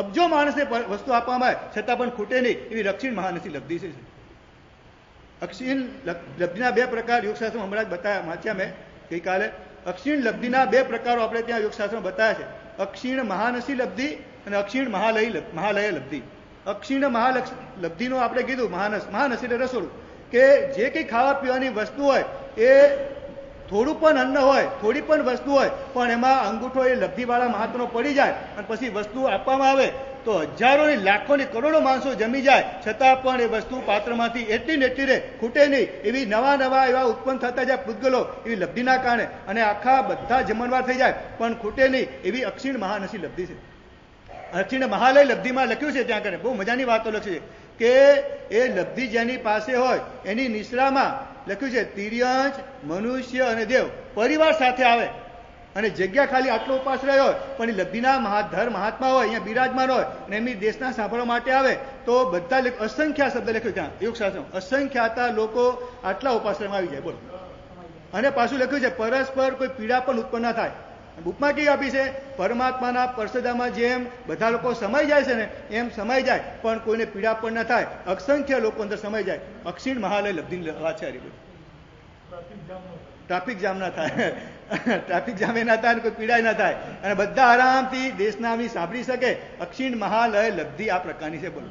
અબજો માણસને વસ્તુ આપવામાં આવે છતાં પણ ખૂટે નહીં એવી અક્ષીણ મહાનસી લબ્ધિ છે. અક્ષીણ લબ્ધિના 2 પ્રકાર યોગશાસ્ત્રમાં હમણાં જ બતાવ્યા, વાંચ્યા મેં ગઈકાલે. અક્ષીણ લબ્ધિના 2 પ્રકારો આપણે ત્યાં યોગશાસ્ત્રમાં બતાવ્યા છે. અક્ષીણ મહાનસી લબ્ધિ અને અક્ષીણ મહાલય લબ્ધિ. અક્ષીણ લબ્ધિનું આપણે કીધું મહાનસ એટલે રસોડું, કે જે કંઈ ખાવા પીવાની વસ્તુ હોય એ થોડું પણ અન્ન હોય, થોડી પણ વસ્તુ હોય, પણ એમાં અંગૂઠો એ લબ્ધિવાળા મહાત્માનો પડી જાય અને પછી વસ્તુ આપવામાં આવે તો હજારોની લાખોની કરોડો માણસો જમી જાય છતાં પણ એ વસ્તુ પાત્રમાંથી એટલી ને એટલી રહે, ખૂટે નહીં. એવી નવા એવા ઉત્પન્ન થતા જાય પૂતગલો એવી લબ્ધિના કારણે, અને આખા બધા જમણવાર થઈ જાય પણ ખૂટે નહીં એવી અક્ષીણ મહાનસી લબ્ધિ છે. અક્ષીણ મહાલય લબ્ધિમાં લખ્યું છે, ત્યાં કરે બહુ મજાની વાતો લખી છે કે એ લબ્ધિ જેની પાસે હોય એની નિશ્રામાં લખ્યું છે તિર્યંશ, મનુષ્ય અને દેવ પરિવાર સાથે આવે અને જગ્યા ખાલી આટલો ઉપાસ રહ્યો હોય પણ એ લબ્ધિના મહાત્મા હોય, અહીંયા બિરાજમાન હોય અને એમની દેશના સાંભળવા માટે આવે તો બધા અસંખ્યા શબ્દ લખ્યું ત્યાં યોગશાસ્ત્રમાં, અસંખ્યાતા લોકો આટલા ઉપાશ્રયમાં આવી જાય. બોલો. અને પાછું લખ્યું છે પરસ્પર કોઈ પીડા પણ ઉત્પન્ન ના થાય. ઉપમા કેવી આપી છે, પરમાત્માના પરસદામાં જેમ બધા લોકો સમાઈ જાય છે ને એમ સમાઈ જાય પણ કોઈને પીડા પણ ન થાય, અસંખ્ય લોકો અંદર સમાઈ જાય. અક્ષીણ મહાલય લબ્ધિની વાત છે. ટ્રાફિક જામ ના થાય, ટ્રાફિક જામે ના થાય, કોઈ પીડાય ના થાય અને બધા આરામથી દેશનામની સાંભળી શકે. અક્ષીણ મહાલય લબ્ધિ આ પ્રકારની છે. બોલો.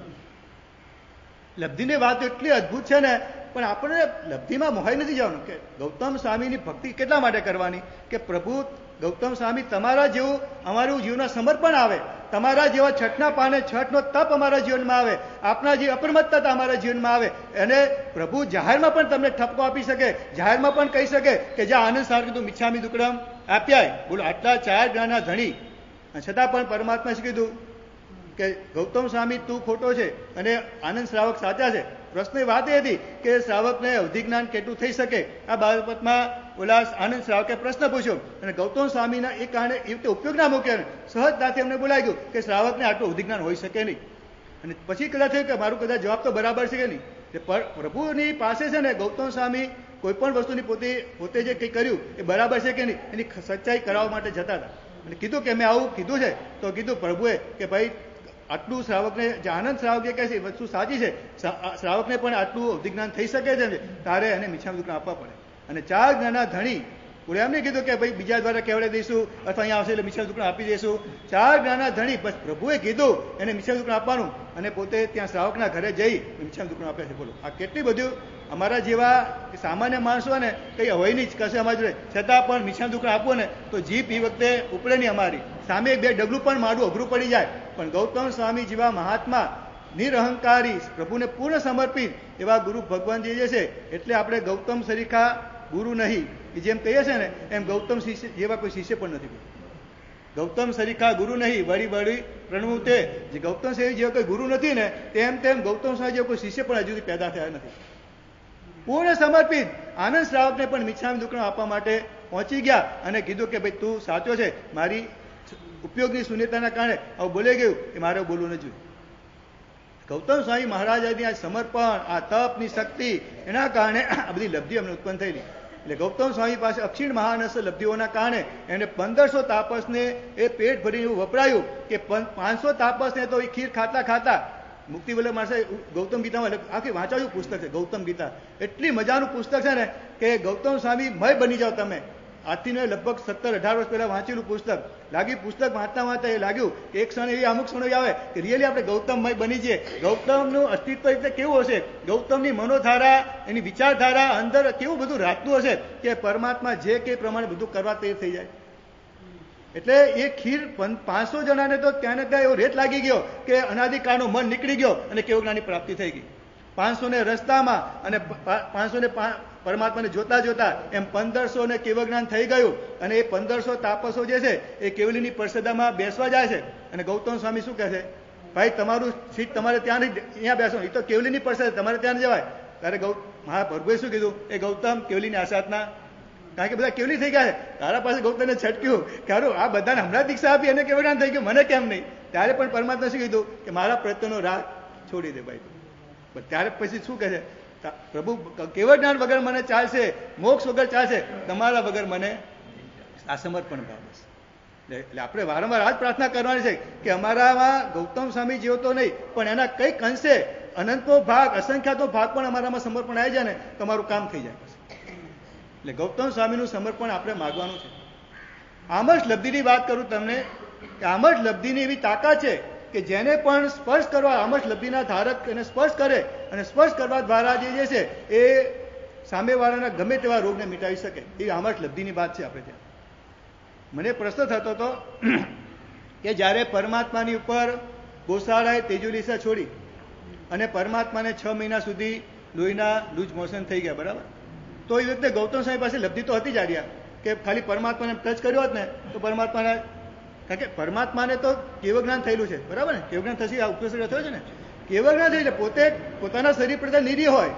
લબ્ધિની વાત એટલી અદભુત છે ને, પણ આપણે લબ્ધિમાં મોહાઈ નથી જવાનું. કે ગૌતમ સ્વામીની ભક્તિ કેટલા માટે કરવાની કે પ્રભુ ગૌતમ સ્વામી તમારા જેવું અમારું જીવનમાં સમર્પણ આવે, તમારા જેવા છઠના પાને છઠનો તપ અમારા જીવનમાં આવે, આપના જે અપરમત્તતા અમારા જીવનમાં આવે. અને પ્રભુ જાહેરમાં પણ તમને ઠપકો આપી શકે, જાહેરમાં પણ કહી શકે કે જ્યાં આનંદ સાર કીધું મિચ્છામી દુક્કડમ આપ્યાય. બોલો. આટલા 4 જ્ઞાનના ધણી છતાં પણ પરમાત્મા શું કીધું કે ગૌતમ સ્વામી તું ખોટો છે અને આનંદ શ્રાવક સાચા છે. પ્રશ્ન વાત એ હતી કે શ્રાવકને અવધિ જ્ઞાન કેટલું થઈ શકે. આ બાબતમાં ઓલા આનંદ શ્રાવકે પ્રશ્ન પૂછ્યો અને ગૌતમ સ્વામીના એ કારણે એ રીતે ઉપયોગ ના મૂક્યો, સહજતાથી અમને બોલાઈ ગયું કે શ્રાવકને આટલું અવધિ જ્ઞાન હોઈ શકે નહીં. અને પછી કદાચ થયું કે મારું કદાચ જવાબ તો બરાબર છે કે નહીં. પ્રભુની પાસે છે ને ગૌતમ સ્વામી કોઈ પણ વસ્તુની પોતે જે કંઈ કર્યું એ બરાબર છે કે નહીં એની સચ્ચાઈ કરાવવા માટે જતા હતા. અને કીધું કે મેં આવું કીધું છે તો કીધું પ્રભુએ કે ભાઈ આટલું શ્રાવકને જે આનંદ શ્રાવક જે કહે છે વસ્તુ સાચી છે, શ્રાવકને પણ આટલું અવધિજ્ઞાન થઈ શકે છે, તારે એને મિચ્છામી દુક્કડમ આપવા પડે. અને 4 જ્ઞાનના ધણી બોલે એમ નહીં કીધું કે ભાઈ બીજા દ્વારા કહેવડાવી દઈશું અથવા અહીંયા આવશે એટલે મિચ્છામી દુક્કડમ આપી દઈશું. 4 જ્ઞાનના ધણી બસ પ્રભુએ કીધું એને મિચ્છામી દુક્કડમ આપવાનું અને પોતે ત્યાં શ્રાવકના ઘરે જઈ મિચ્છામી દુક્કડમ આપે છે. બોલો. આ કેટલી બધું અમારા જેવા સામાન્ય માણસો ને કંઈ હોય નહીં કશે અમારી જોડે, છતાં પણ મિચ્છામી દુક્કડમ આપવું ને તો જીભ એ વખતે ઉપડે નહીં અમારી સામે. 2 ડગલું પણ માડું અઘરું પડી જાય. પણ ગૌતમ સ્વામી જેવા મહાત્મા નિરહંકારી પ્રભુને પૂર્ણ સમર્પિત એવા ગુરુ ભગવાનજી જે છે એટલે આપણે ગૌતમ સરીખા ગુરુ નહીં, એ જેમ કહીએ છે ને એમ ગૌતમ શિષ્ય જેવા કોઈ શિષ્ય પણ નથી. ગૌતમ સરીખા ગુરુ નહીં, વળી વળી પ્રણવું તે. જે ગૌતમ સ્વામી જેવા કોઈ ગુરુ નથી ને તેમ ગૌતમ સ્વામી જેવા કોઈ શિષ્ય પણ હજુ સુધી પેદા થયા નથી. પૂર્ણ સમર્પિત આનંદ શ્રાવકને પણ મિચ્છામી દુક્કડમ આપવા માટે પહોંચી ગયા અને કીધું કે ભાઈ તું સાચો છે, મારી ઉપયોગની શૂન્યતાના કારણે આવું બોલે ગયું એ મારે બોલવું ન જોઈએ. ગૌતમ સ્વામી મહારાજાની આ સમર્પણ, આ તપની શક્તિ, એના કારણે આ બધી લબ્ધિ અમને ઉત્પન્ન થયેલી. એટલે ગૌતમ સ્વામી પાસે અક્ષીણ મહાનસ લબ્ધિઓના કારણે એને 1500 તાપસને એ પેટ ભરીને એવું વપરાયું કે 500 તાપસને તો એ ખીર ખાતા ખાતા મુક્તિ વલ્લભ માણસે ગૌતમ ગીતામાં આખી વાંચાયું પુસ્તક છે ગૌતમ ગીતા. એટલી મજાનું પુસ્તક છે ને કે ગૌતમ સ્વામી મય બની જાઓ તમે. આજથી લગભગ 17-18 વર્ષ પહેલા વાંચેલું પુસ્તક લાગ્યું. પુસ્તક વાંચતા એ લાગ્યું કે એક ક્ષણ એવી અમુક ક્ષણો આવે કે રિયલી આપણે ગૌતમમય બની જઈએ. ગૌતમનું અસ્તિત્વ એટલે કેવું હશે, ગૌતમની મનોધારા, એની વિચારધારા અંદર કેવું બધું રાખતું હશે કે પરમાત્મા જે કે પ્રમાણે બધું કરવા તૈયાર થઈ જાય. એટલે એ ખીર 500 જણાને તો ત્યાં ને ત્યાં એવો રેત લાગી ગયો કે અનાદિકાળનો મન નીકળી ગયો અને કેવું જ્ઞાની પ્રાપ્તિ થઈ ગઈ. 500 ને રસ્તામાં અને 500 ને પરમાત્માને જોતા જોતા એમ 1500 ને કેવળ જ્ઞાન થઈ ગયું. અને એ 1500 તાપસો જે છે એ કેવલીની પરિષદામાં બેસવા જાય છે. અને ગૌતમ સ્વામી શું કહે છે, ભાઈ તમારું સીટ તમારે ત્યાં નહીં, અહીંયા બેસો, એ તો કેવલીની પરિષદ તમારે ત્યાં જવાય. ત્યારે મહાપ્રભુએ શું કીધું, એ ગૌતમ કેવલીની આશાતના, કારણ કે બધા કેવલી થઈ ગયા છે, તારા પાસે ગૌતમને છટક્યું કે હારું આ બધાને હમણાં દીક્ષા આપી એને કેવળ જ્ઞાન થઈ ગયું, મને કેમ નહીં. ત્યારે પણ પરમાત્મા શું કીધું કે મારા પ્રત્યેનો રાગ છોડી દે ભાઈ. ત્યારે પછી શું કહે છે, પ્રભુ કેવળ જ્ઞાન વગર મને ચાલશે, મોક્ષ વગર ચાલશે, તમારા વગર મને આ સમર્પણ ભાવ છે. એટલે આપણે વારંવાર આ જ પ્રાર્થના કરવાની છે કે અમારામાં ગૌતમ સ્વામી જેવો તો નહીં પણ એના કંઈક અંશે અનંતનો ભાગ, અસંખ્યાતનો ભાગ પણ અમારામાં સમર્પણ આવી જાય ને તો અમારું કામ થઈ જાય. એટલે ગૌતમ સ્વામીનું સમર્પણ આપણે માગવાનું છે. આમજ લબ્ધિની વાત કરું તમને કે આમજ લબ્ધિની એવી તાકાત છે કે જેને પણ સ્પર્શ કરવા, આમજ લબ્ધિના ધારક એને સ્પર્શ કરે અને સ્પર્શ કરવા દ્વારા જે છે એ સામેવાળાના ગમે તેવા રોગને મિટાવી શકે. એ આમજ લબ્ધિની વાત છે આપણે ત્યાં. મને પ્રશ્ન થતો હતો કે જ્યારે પરમાત્માની ઉપર ગોશાળાએ તેજુલીસા છોડી અને પરમાત્માને 6 મહિના સુધી લોહીના લૂઝ મોશન થઈ ગયા, બરાબર, તો એ વખતે ગૌતમ સ્વામી પાસે લબ્ધિ તો હતી જ આડિયા કે ખાલી પરમાત્માને ટચ કર્યો હોત ને તો પરમાત્માના, કારણ કે પરમાત્માને તો કેવળ જ્ઞાન થયેલું છે, બરાબર ને, કેવળ જ્ઞાન થશે આ ઉપદેશ થયો છે ને, કેવળ જ્ઞાન થઈ એટલે પોતે પોતાના શરીર પ્રત્યે નિરી હોય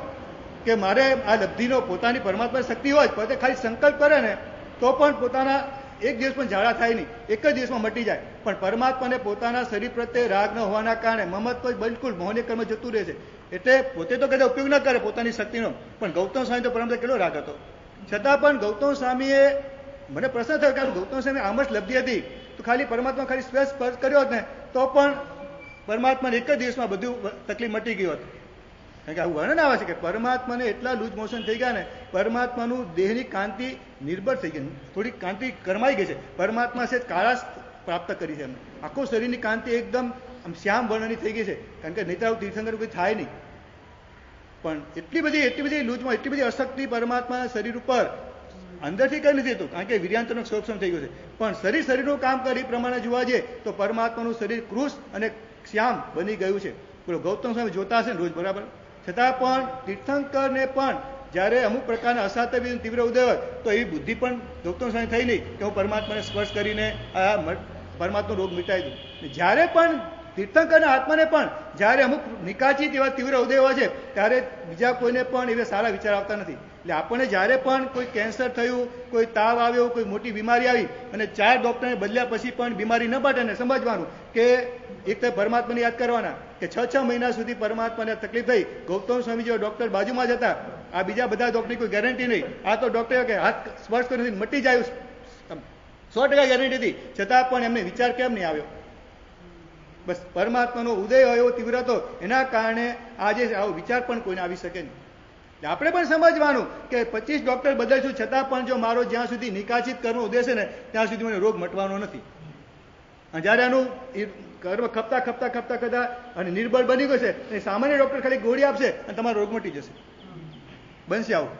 કે મારે આ લબ્ધિનો પોતાની પરમાત્મા શક્તિ હોય, પોતે ખાલી સંકલ્પ કરે ને તો પણ પોતાના એક દિવસ પણ ઝાડા થાય નહીં, એક જ દિવસમાં મટી જાય. પણ પરમાત્માને પોતાના શરીર પ્રત્યે રાગ ન હોવાના કારણે મમત્વ બિલકુલ મોહનીય કર્મ જતું રહે છે. એટલે પોતે તો કદાચ ઉપયોગ ન કરે પોતાની શક્તિનો, પણ ગૌતમ સ્વામી તો પરમાત્મા કેટલો રાગ હતો. છતાં પણ ગૌતમ સ્વામીએ, મને પ્રશ્ન થયો કે ગૌતમ સ્વામી આમ જ લબ્ધિ હતી તો ખાલી પરમાત્મા ખાલી સ્પર્શ કર્યો હોત ને તો પણ પરમાત્માને એક જ દિવસમાં બધું તકલીફ મટી ગઈ હોત. કારણ કે આવું વર્ણન આવે છે કે પરમાત્માને એટલા લૂઝ મોશન થઈ ગયા ને, પરમાત્માનું દેહની કાંતિ નિર્બળ થઈ ગઈ, થોડી કાંતિ કરમાઈ ગઈ છે. પરમાત્મા છે કાળા પ્રાપ્ત કરી છે એમને, આખું શરીરની કાંતિ એકદમ આમ શ્યામ વર્ણની થઈ ગઈ છે. કારણ કે નહીં આવું તીર્થંકર કોઈ થાય નહીં. પણ એટલી બધી લૂઝમાં એટલી બધી અશક્તિ પરમાત્માના શરીર ઉપર અંદરથી કઈ નથી થતું, કારણ કે વિર્યાંતરનો ક્ષોભસમ થઈ ગયો છે. પણ શરીરનું કામ કરી પ્રમાણે જોવા જઈએ તો પરમાત્માનું શરીર કૃશ અને શ્યામ બની ગયું છે. બોલો, ગૌતમ સ્વામી જોતા હશે ને રોજ, બરાબર, છતાં પણ તીર્થંકરને પણ જ્યારે અમુક પ્રકારના અસાધ્ય તીવ્ર ઉદય હોય તો એવી બુદ્ધિ પણ ગૌતમ સ્વામી થઈ નહીં કે હું પરમાત્માને સ્પર્શ કરીને આ પરમાત્માનો રોગ મિટાઈ દઉં. જ્યારે પણ તીર્થંકરના આત્માને પણ જ્યારે અમુક નિકાચિત એવા તીવ્ર ઉદય હોય છે ત્યારે બીજા કોઈને પણ એવા સારા વિચાર આવતા નથી. એટલે આપણને જ્યારે પણ કોઈ કેન્સર થયું, કોઈ તાવ આવ્યો, કોઈ મોટી બીમારી આવી અને 4 ડૉક્ટરને બદલ્યા પછી પણ બીમારી ન બાટે ને સમજવાનું કે એક તો પરમાત્માને યાદ કરવાના કે 6 મહિના સુધી પરમાત્માને તકલીફ થઈ. ગૌતમ સ્વામી જેવા ડૉક્ટર બાજુમાં જ હતા, આ બીજા બધા ડૉક્ટરની કોઈ ગેરંટી નહીં. આ તો ડૉક્ટર કે હાથ સ્પર્શ કરીને મટી જાય 100% ગેરંટી હતી, છતાં પણ એમને વિચાર કેમ નહીં આવ્યો? બસ પરમાત્માનો ઉદય હોય એવો તીવ્ર હતો, એના કારણે આજે આવો વિચાર પણ કોઈને આવી શકે નહીં. આપણે પણ સમજવાનું કે 25 ડૉક્ટર બદલશું છતાં પણ જો મારો જ્યાં સુધી નિકાચિત કર્મ ઉદય છે ને ત્યાં સુધી મને રોગ મટવાનો નથી. અને જ્યારે આનું કર્મ ખપતા અને નિર્બળ બની ગયો છે એ સામાન્ય ડૉક્ટર ખાલી ગોળી આપશે અને તમારો રોગ મટી જશે, બનશે આવું.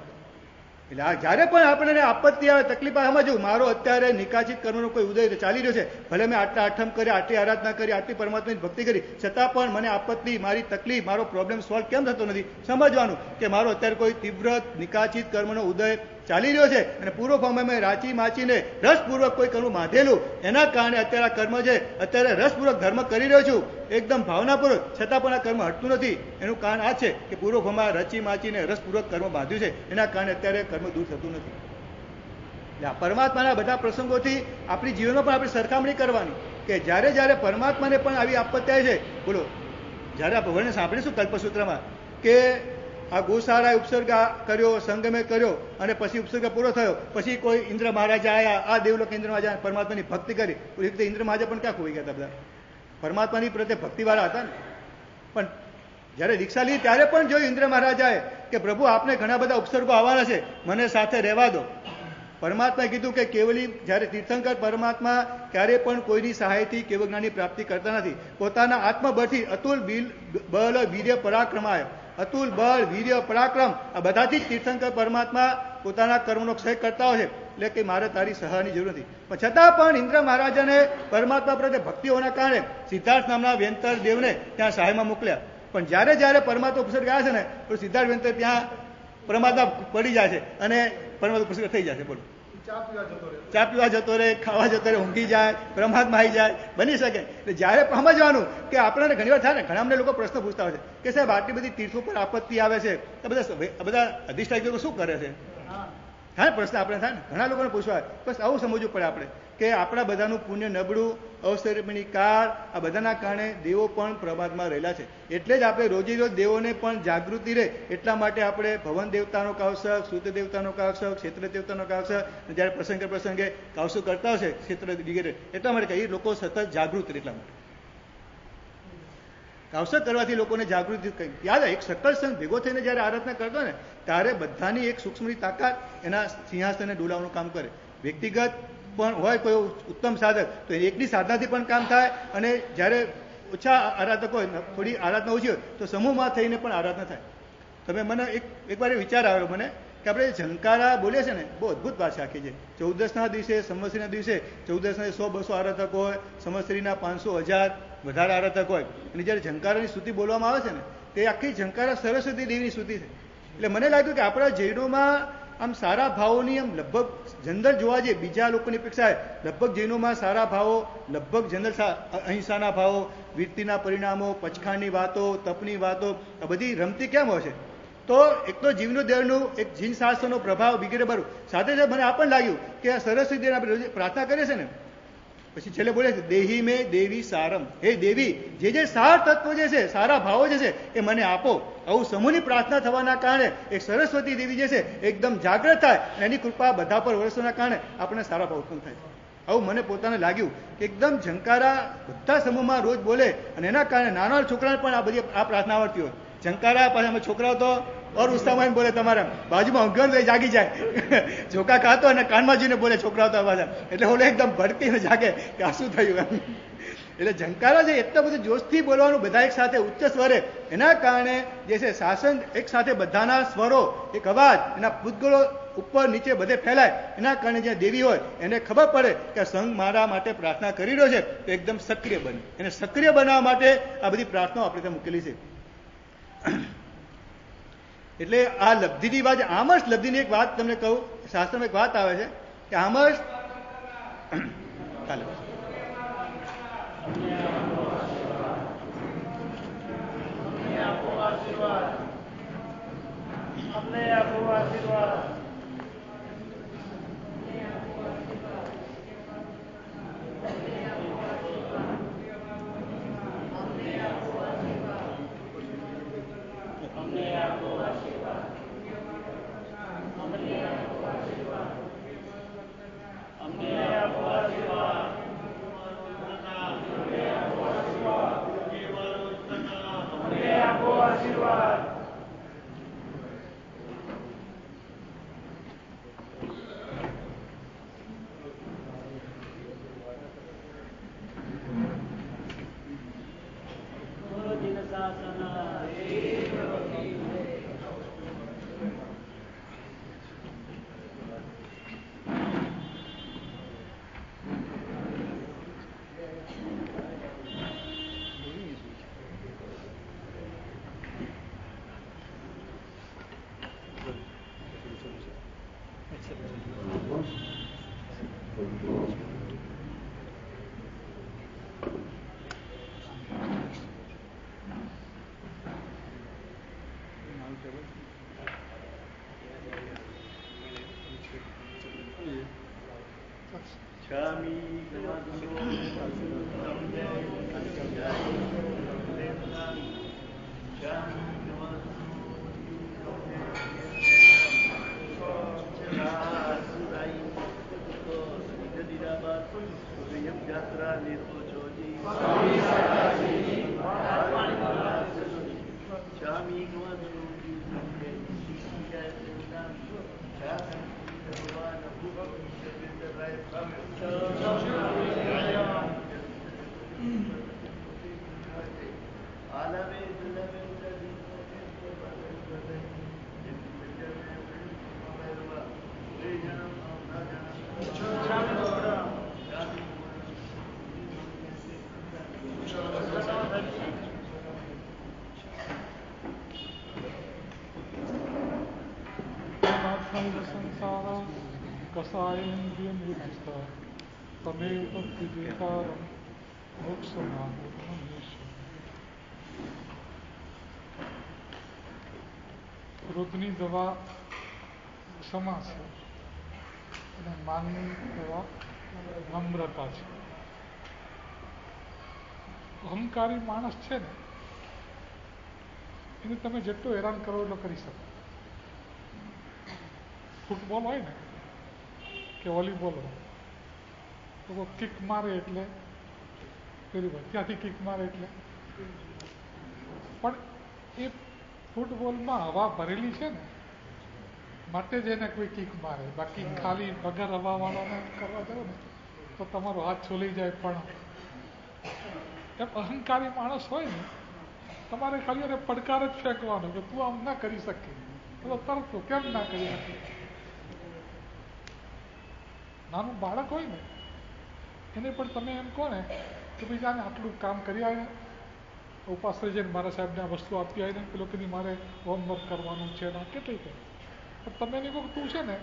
એટલે આ જ્યારે પણ આપણને આપત્તિ આવે, તકલીફ આવે, સમજવું મારો અત્યારે નિકાચિત કર્મનો કોઈ ઉદય ચાલી રહ્યો છે, ભલે મેં આટલા આઠમ કર્યા, આટલી આરાધના કરી, આટલી પરમાત્માની ભક્તિ કરી, છતાં પણ મને આપત્તિ, મારી તકલીફ, મારો પ્રોબ્લેમ સોલ્વ કેમ થતો નથી? સમજવાનું કે મારો અત્યારે કોઈ તીવ્ર નિકાચિત કર્મનો ઉદય ચાલી રહ્યો છે અને પૂર્વ ફોર્મમાં મેં રાચી માચીને રસપૂર્વક કોઈ કર્મ બાંધેલું, એના કારણે અત્યારે આ કર્મ છે, અત્યારે રસપૂર્વક ધર્મ કરી રહ્યો છું એકદમ ભાવનાપૂર્વક, છતાં પણ આ કર્મ હટતું નથી. એનું કારણ આ છે કે પૂર્વ ફોર્મમાં રચી માચીને રસપૂર્વક કર્મ બાંધ્યું છે, એના કારણે અત્યારે કર્મ દૂર થતું નથી. પરમાત્માના બધા પ્રસંગોથી આપણી જીવનમાં પણ આપણે સરખામણી કરવાની કે જ્યારે જ્યારે પરમાત્માને પણ આવી આપત્તિ આવે છે. બોલો, જ્યારે આપણે વર્ણન સાંભળીશું કલ્પસૂત્રમાં કે આ ગોશાળાએ ઉપસર્ગ કર્યો, સંગમે કર્યો અને પછી ઉપસર્ગ પૂરો થયો, પછી કોઈ ઇન્દ્ર મહારાજા આવ્યા, આ દેવલોક ઇન્દ્ર મહારાજા પરમાત્માની ભક્તિ કરી. એ રીતે ઇન્દ્ર મહારાજા પણ ક્યાં ખોઈ ગયા હતા? બધા પરમાત્માની પ્રત્યે ભક્તિવાળા હતા ને. પણ જ્યારે દીક્ષા લીધી ત્યારે પણ જોયું ઇન્દ્ર મહારાજાએ કે પ્રભુ આપને ઘણા બધા ઉપસર્ગો આવવાના છે, મને સાથે રહેવા દો. પરમાત્માએ કીધું કે કેવલી જ્યારે તીર્થંકર પરમાત્મા ક્યારે પણ કોઈની સહાયથી કેવળ જ્ઞાનની પ્રાપ્તિ કરતા નથી, પોતાના આત્મબળથી અતુલ બળ વીર્ય પરાક્રમ આવ્યો. અતુલ બળ વીર્ય પરાક્રમ આ બધાથી જ તીર્થંકર પરમાત્મા પોતાના કર્મનો ક્ષય કરતા હોય છે. એટલે કે મારે તારી સહાયની જરૂર નથી. પણ છતાં પણ ઇન્દ્ર મહારાજાને પરમાત્મા પ્રત્યે ભક્તિ હોવાના કારણે સિદ્ધાર્થ નામના વેંતર દેવને ત્યાં સહાયમાં મોકલ્યા. પણ જ્યારે જ્યારે પરમાત્મા ઉપસર્ગ ગયા છે ને તો સિદ્ધાર્થ વેંતર ત્યાં પરમાત્મા પડી જાય છે અને પરમાત્મા ઉપસર્ગ થઈ જાય છે. બોલો, ચા પીવા જતો રહે, ખાવા જતો રહે, ઊંઘી જાય, પરમાત્મા આવી જાય, બની શકે. એટલે જ્યારે સમજવાનું કે આપણને ઘણી વાર થાય ને, ઘણા અમને લોકો પ્રશ્ન પૂછતા હોય છે કે સાહેબ આટલી બધી તીર્થો પર આપત્તિ આવે છે, બધા અધિષ્ઠાયકો શું કરે છે? હા, પ્રશ્ન આપણે થાય ને, ઘણા લોકોને પૂછવા. બસ આવું સમજવું પડે આપણે કે આપણા બધાનું પુણ્ય નબળું, અવસરની કાળ, આ બધાના કારણે દેવો પણ પ્રમાદમાં રહેલા છે. એટલે જ આપણે રોજે રોજ દેવોને પણ જાગૃતિ રહે એટલા માટે આપણે ભવન દેવતાનો કાવસક, સૂર્ય દેવતાનો કાવસક, ક્ષેત્ર દેવતાનો કાવસક, જ્યારે પ્રસંગે કાવસું કરતા હશે ક્ષેત્ર વગેરે, એટલા માટે એ લોકો સતત જાગૃત રહે. એટલા માટે કાવસક કરવાથી લોકોને જાગૃતિ યાદ એક સકલ સંઘ ભેગો થઈને જ્યારે આરાધના કરતો ને ત્યારે બધાની એક સૂક્ષ્મની તાકાત એના સિંહાસને ડોલાવવાનું કામ કરે. વ્યક્તિગત પણ હોય કોઈ ઉત્તમ સાધક તો એકની સાધનાથી પણ કામ થાય, અને જ્યારે ઓછા આરાધક હોય, થોડી આરાધના ઓછી હોય તો સમૂહમાં થઈને પણ આરાધના થાય. તમે મને એકવાર એ વિચાર આવ્યો મને કે આપણે ઝંકારા બોલીએ છીએ ને, બહુ અદભુત ભાષા આખી છે. 14ના દિવસે, સંવત્સરીના દિવસે 14ના 100-200 આરાધક હોય, સંવત્સરીના 500-1000 વધારે આરાધક હોય, અને જ્યારે ઝંકારાની સ્તુતિ બોલવામાં આવે છે ને તે આખી ઝંકારા સરસ્વતી દેવીની સ્તુતિ છે. એટલે મને લાગ્યું કે આપણા જૈનોમાં આમ સારા ભાવોની આમ લગભગ જનરલ જોવા જઈએ બીજા લોકોની અપેક્ષા લગભગ જૈનોમાં સારા ભાવો, લગભગ જનરલ અહિંસાના ભાવો, વીરતીના પરિણામો, પચખાણની વાતો, તપની વાતો, આ બધી રમતી કેમ હોય છે? તો એક તો જીવનું દેવનું એક જીન શાસ્ત્રનો પ્રભાવ વગેરે બરું સાથે સાથે મને આ પણ લાગ્યું કે આ સરસ્વતી દેવને આપણે પ્રાર્થના કરીએ છીએ ને, પછી છેલ્લે બોલે છે દેહી મેં દેવી સારમ, હે દેવી જે સાર તત્વો જે છે, સારા ભાવો જે છે એ મને આપો. આવું સમૂહની પ્રાર્થના થવાના કારણે એક સરસ્વતી દેવી જે છે એકદમ જાગૃત થાય અને એની કૃપા બધા પર વર્ષોના કારણે આપણને સારા ભાવ ઉત્પન્ન થાય. આવું મને પોતાને લાગ્યું કે એકદમ ઝંકારા બધા સમૂહમાં રોજ બોલે અને એના કારણે નાના છોકરાને પણ આ બધી આ પ્રાર્થના આવડતી હોય. ઝંકારા પાછા અમે છોકરાઓ તો ઓર ઉત્સાહમાં બોલે, તમારા બાજુમાં ઊંઘ્યો તો જાગી જાય, ઝોકા ખાતો અને કાનમાં જઈને બોલે છોકરાઓ તો પાછા, એટલે ઓલે એકદમ ભડકીને જાગે કે આ શું થયું એમ. એટલે ઝંકારા છે એટલા બધું જોશથી બોલવાનું બધા એક સાથે ઉચ્ચ સ્વરે, એના કારણે જે છે શાસન એક સાથે બધાના સ્વરો, એક અવાજ એના પૂતગળો ઉપર નીચે બધે ફેલાય, એના કારણે જ્યાં દેવી હોય એને ખબર પડે કે સંઘ મારા માટે પ્રાર્થના કરી રહ્યો છે તો એકદમ સક્રિય બને. એને સક્રિય બનાવવા માટે આ બધી પ્રાર્થનાઓ આપણે ત્યાં મૂકેલી છે. એટલે આ લબ્ધિની વાત, આમર્ષ લબ્ધિની એક વાત તમને કહું, શાસ્ત્રમાં એક વાત આવે છે કે આમર્ષ ચાલો
સંસારા કસાયેન્દ્રિયમ યુધિષ્ઠ તમેવ તદ્વિજેતારમ મોક્ષમાર્ગમનીષ. ક્રોધની દવા ક્ષમા છે અને માનની દવા નમ્રતા છે. અહંકારી માણસ છે ને એને તમે જેટલું હેરાન કરો એટલો કરી શકો. ફૂટબોલ હોય ને કે વોલીબોલ હોય તો કિક મારે એટલે પેલી હોય ત્યાંથી કિક મારે એટલે, પણ એ ફૂટબોલમાં હવા ભરેલી છે ને માટે જ એને કોઈ કિક મારે. બાકી ખાલી વગર હવાવાળાને કરવા જાવ ને તો તમારો હાથ છોલાઈ જાય. પણ એમ અહંકારી માણસ હોય ને તમારે ખાલી એને પડકાર જ ફેંકવાનો કે તું આમ ના કરી શકે, તો તરત તો કેમ ના કરી શકે. નાનું બાળક હોય ને એને પણ તમે એમ કહો ને કે ભાઈ જાને આટલું કામ કરી આવે, ઉપાશ્રય જઈને મારા સાહેબને આ વસ્તુ આપી આવીને પેલો કે મારે હોમવર્ક કરવાનું છે ને કેટલી કહે. પણ તમે એને કહો તું છે ને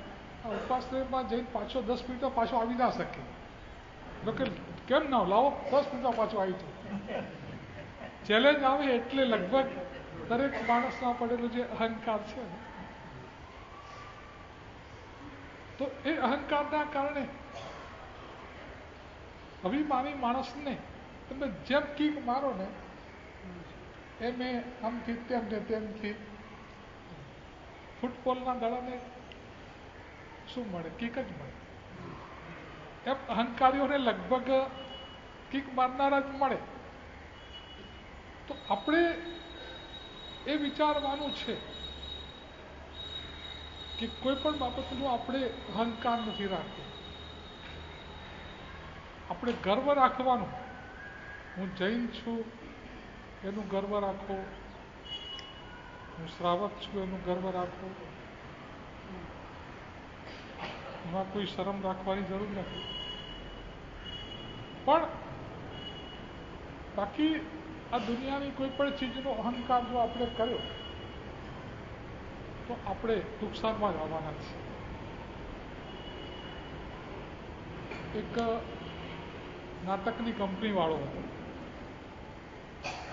આ ઉપાશ્રયમાં જઈને પાછો 10 મિનિટમાં પાછો આવી ના શકે. કે કેમ ના લાવો 10 મિનિટમાં પાછો આવી જાય. ચેલેન્જ આવે એટલે લગભગ દરેક માણસમાં પડેલો જે અહંકાર છે ને, તો એ અહંકારના કારણે અભિમાની માણસને તમે જેમ કીક મારો ને એમ એ આમથી તેમ ને તેમથી ફૂટબોલના દડાને શું મળે? કીક જ મળે. એમ અહંકારીઓને લગભગ કીક મારનારા જ મળે. તો આપણે એ વિચારવાનું છે કે કોઈ પણ બાબતનો આપણે અહંકાર નથી રાખવો. આપણે ગર્વ રાખવાનો. હું જૈન છું એનું ગર્વ રાખો, હું શ્રાવક છું એનું ગર્વ રાખો. એમાં કોઈ શરમ રાખવાની જરૂર નથી. પણ બાકી આ દુનિયાની કોઈ પણ ચીજનો અહંકાર જો આપણે કર્યો તો આપણે નુકસાનમાં જ આવવાના છીએ. એક નાટકની કંપની વાળો હતો